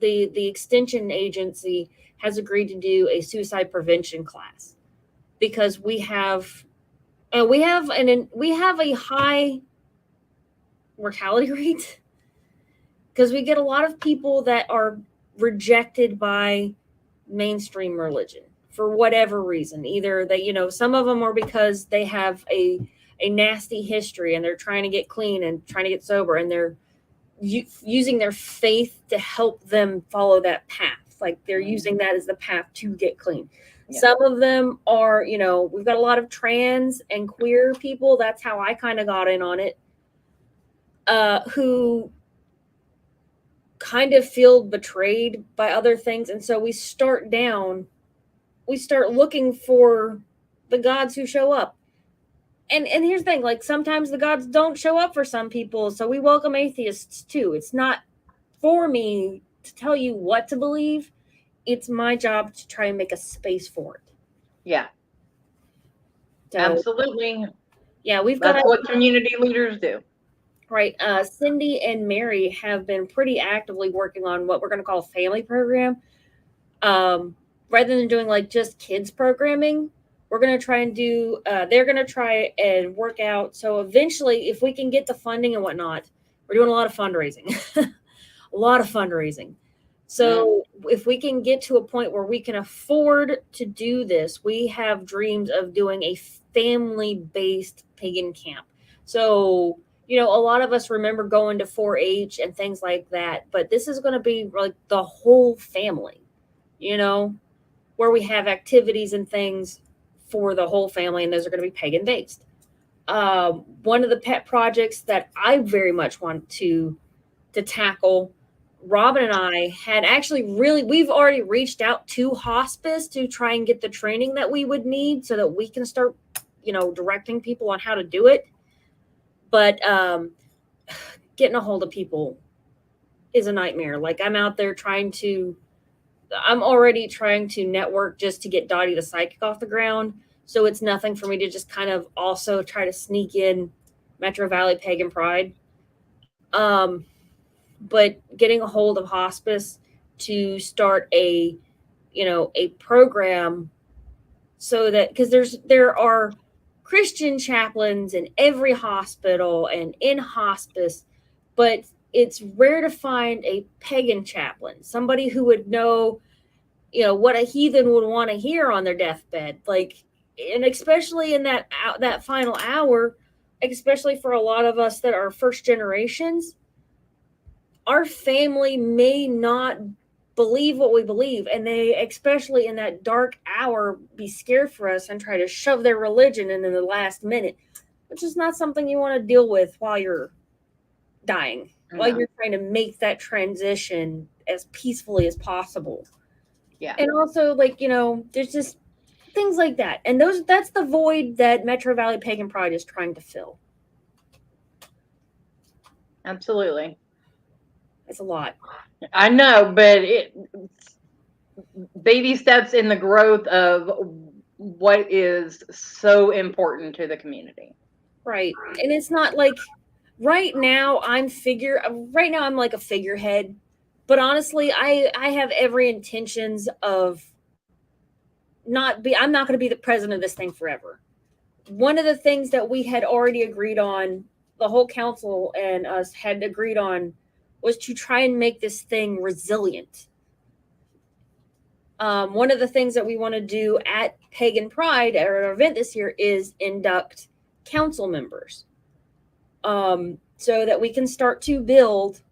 The extension agency has agreed to do a suicide prevention class because we have a high mortality rate because we get a lot of people that are rejected by mainstream religion for whatever reason. Either they, some of them are because they have a nasty history and they're trying to get clean and trying to get sober, and they're using their faith to help them follow that path. Like they're using that as the path to get clean. Yeah. Some of them are, we've got a lot of trans and queer people. That's how I kind of got in on it. Who kind of feel betrayed by other things. And so we start looking for the gods who show up. And here's the thing, like sometimes the gods don't show up for some people. So we welcome atheists too. It's not for me to tell you what to believe. It's my job to try and make a space for it. Yeah. So, absolutely. Yeah, that's what community leaders do. Right. Cindy and Mary have been pretty actively working on what we're going to call a family program. Rather than doing like just kids programming, we're going to try and do, they're going to try and work out. So eventually, if we can get the funding and whatnot, we're doing a lot of fundraising. So if we can get to a point where we can afford to do this, we have dreams of doing a family-based pagan camp. So, a lot of us remember going to 4-H and things like that, but this is going to be like the whole family, where we have activities and things for the whole family, and those are going to be pagan-based. One of the pet projects that I very much want to tackle, Robin and I had actually we've already reached out to hospice to try and get the training that we would need so that we can start, directing people on how to do it. But getting a hold of people is a nightmare. Like I'm already trying to network just to get Dottie the Psychic off the ground. So it's nothing for me to just kind of also try to sneak in Metro Valley Pagan Pride. But getting a hold of hospice to start a program so that, because there are Christian chaplains in every hospital and in hospice, but it's rare to find a pagan chaplain, somebody who would know, what a heathen would want to hear on their deathbed. Like, and especially in that final hour, especially for a lot of us that are first generations, our family may not believe what we believe, and they, especially in that dark hour, be scared for us and try to shove their religion in the last minute, which is not something you want to deal with while you're dying, while you're trying to make that transition as peacefully as possible. Yeah. And also, there's just things like that. And that's the void that Metro Valley Pagan Pride is trying to fill. Absolutely. It's a lot. I know, but baby steps in the growth of what is so important to the community. Right. And it's not like right now I'm like a figurehead, but honestly, I have every intentions of I'm not going to be the president of this thing forever. One of the things that we had already agreed on, the whole council and us had agreed on, was to try and make this thing resilient. One of the things that we want to do at Pagan Pride, at our event this year, is induct council members, so that we can start to build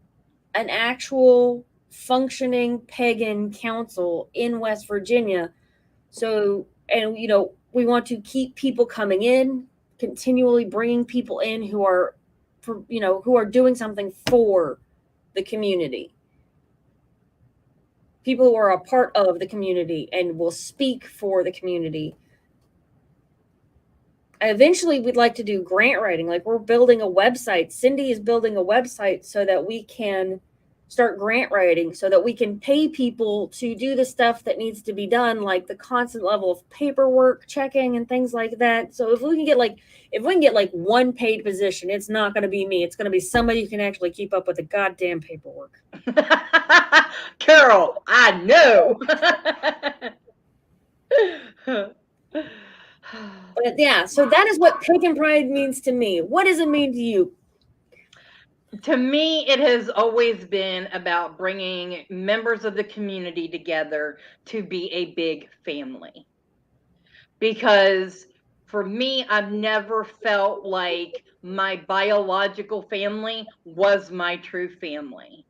an actual functioning pagan council in West Virginia. So, and we want to keep people coming in, continually bringing people in who are doing something for the community. People who are a part of the community and will speak for the community. Eventually, we'd like to do grant writing. Like, we're building a website. Cindy is building a website so that we can start grant writing so that we can pay people to do the stuff that needs to be done, like the constant level of paperwork checking and things like that. So if we can get like one paid position, it's not going to be me. It's going to be somebody who can actually keep up with the goddamn paperwork. Carol, I know. But yeah, so that is what pagan pride means to me. What does it mean to you? To me, it has always been about bringing members of the community together to be a big family. Because for me, I've never felt like my biological family was my true family.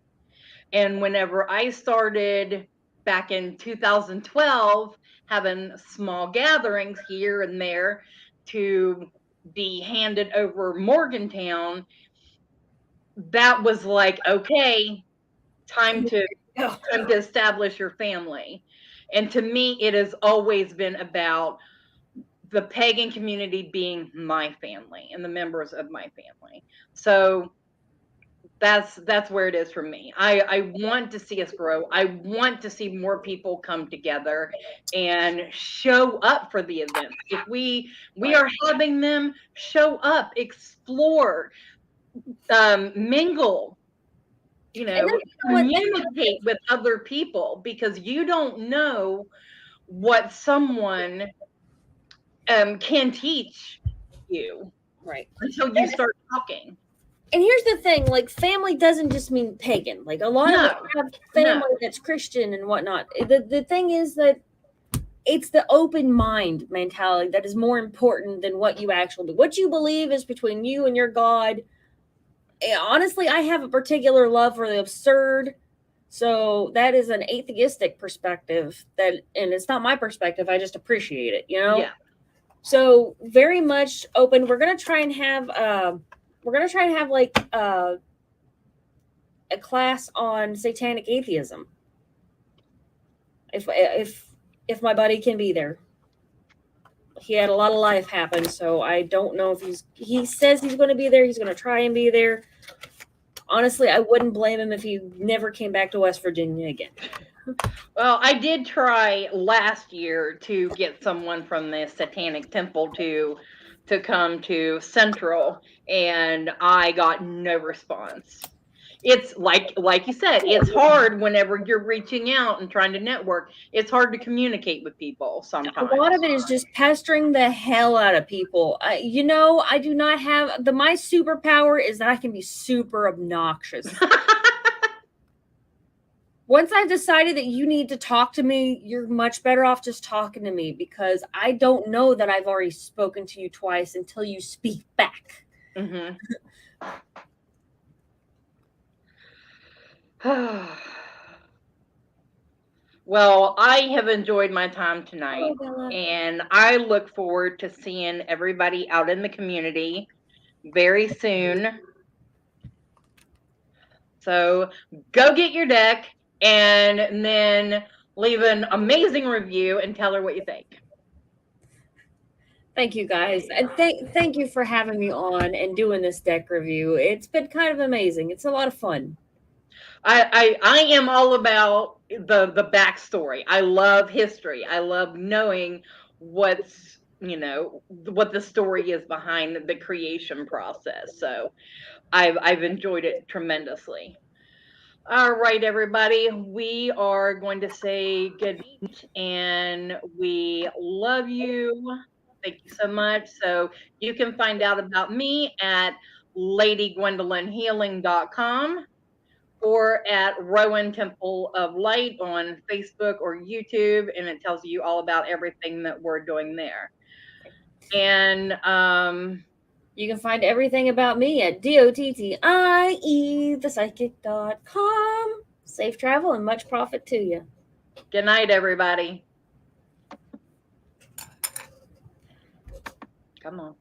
And whenever I started back in 2012 having small gatherings here and there to be handed over Morgantown, that was like, okay, time to establish your family. And to me, it has always been about the pagan community being my family and the members of my family. So that's where it is for me. I want to see us grow. I want to see more people come together and show up for the events. If we are having them, show up, explore, mingle, communicate with other people, because you don't know what someone can teach you until you start talking. And here's the thing, like, family doesn't just mean pagan. Like, a lot of us have family that's Christian and whatnot. The thing is that it's the open mind mentality that is more important than what you actually do. What you believe is between you and your God. Honestly, I have a particular love for the absurd. So that is an atheistic perspective, and it's not my perspective. I just appreciate it, Yeah. So very much open. We're gonna try and have like a class on satanic atheism. If my buddy can be there. He had a lot of life happen, so I don't know if he says he's going to be there. He's going to try and be there. Honestly, I wouldn't blame him if he never came back to West Virginia again. Well, I did try last year to get someone from the Satanic Temple to come to Central, and I got no response. It's like you said, it's hard whenever you're reaching out and trying to network. It's hard to communicate with people sometimes. A lot of it is just pestering the hell out of people. I do not have my superpower is that I can be super obnoxious. Once I've decided that you need to talk to me, you're much better off just talking to me, because I don't know that I've already spoken to you twice until you speak back. Mm-hmm. Well, I have enjoyed my time tonight, and I look forward to seeing everybody out in the community very soon. So go get your deck and then leave an amazing review and tell her what you think. Thank you, guys. And thank you for having me on and doing this deck review. It's been kind of amazing. It's a lot of fun. I am all about the backstory. I love history. I love knowing what the story is behind the creation process. So I've enjoyed it tremendously. All right, everybody. We are going to say good night, and we love you. Thank you so much. So you can find out about me at ladygwendolynhealing.com or at Rowan Temple of Light on Facebook or YouTube, and it tells you all about everything that we're doing there. And you can find everything about me at DOTTIE thepsychic.com. Safe travel and much profit to you. Good night, everybody. Come on.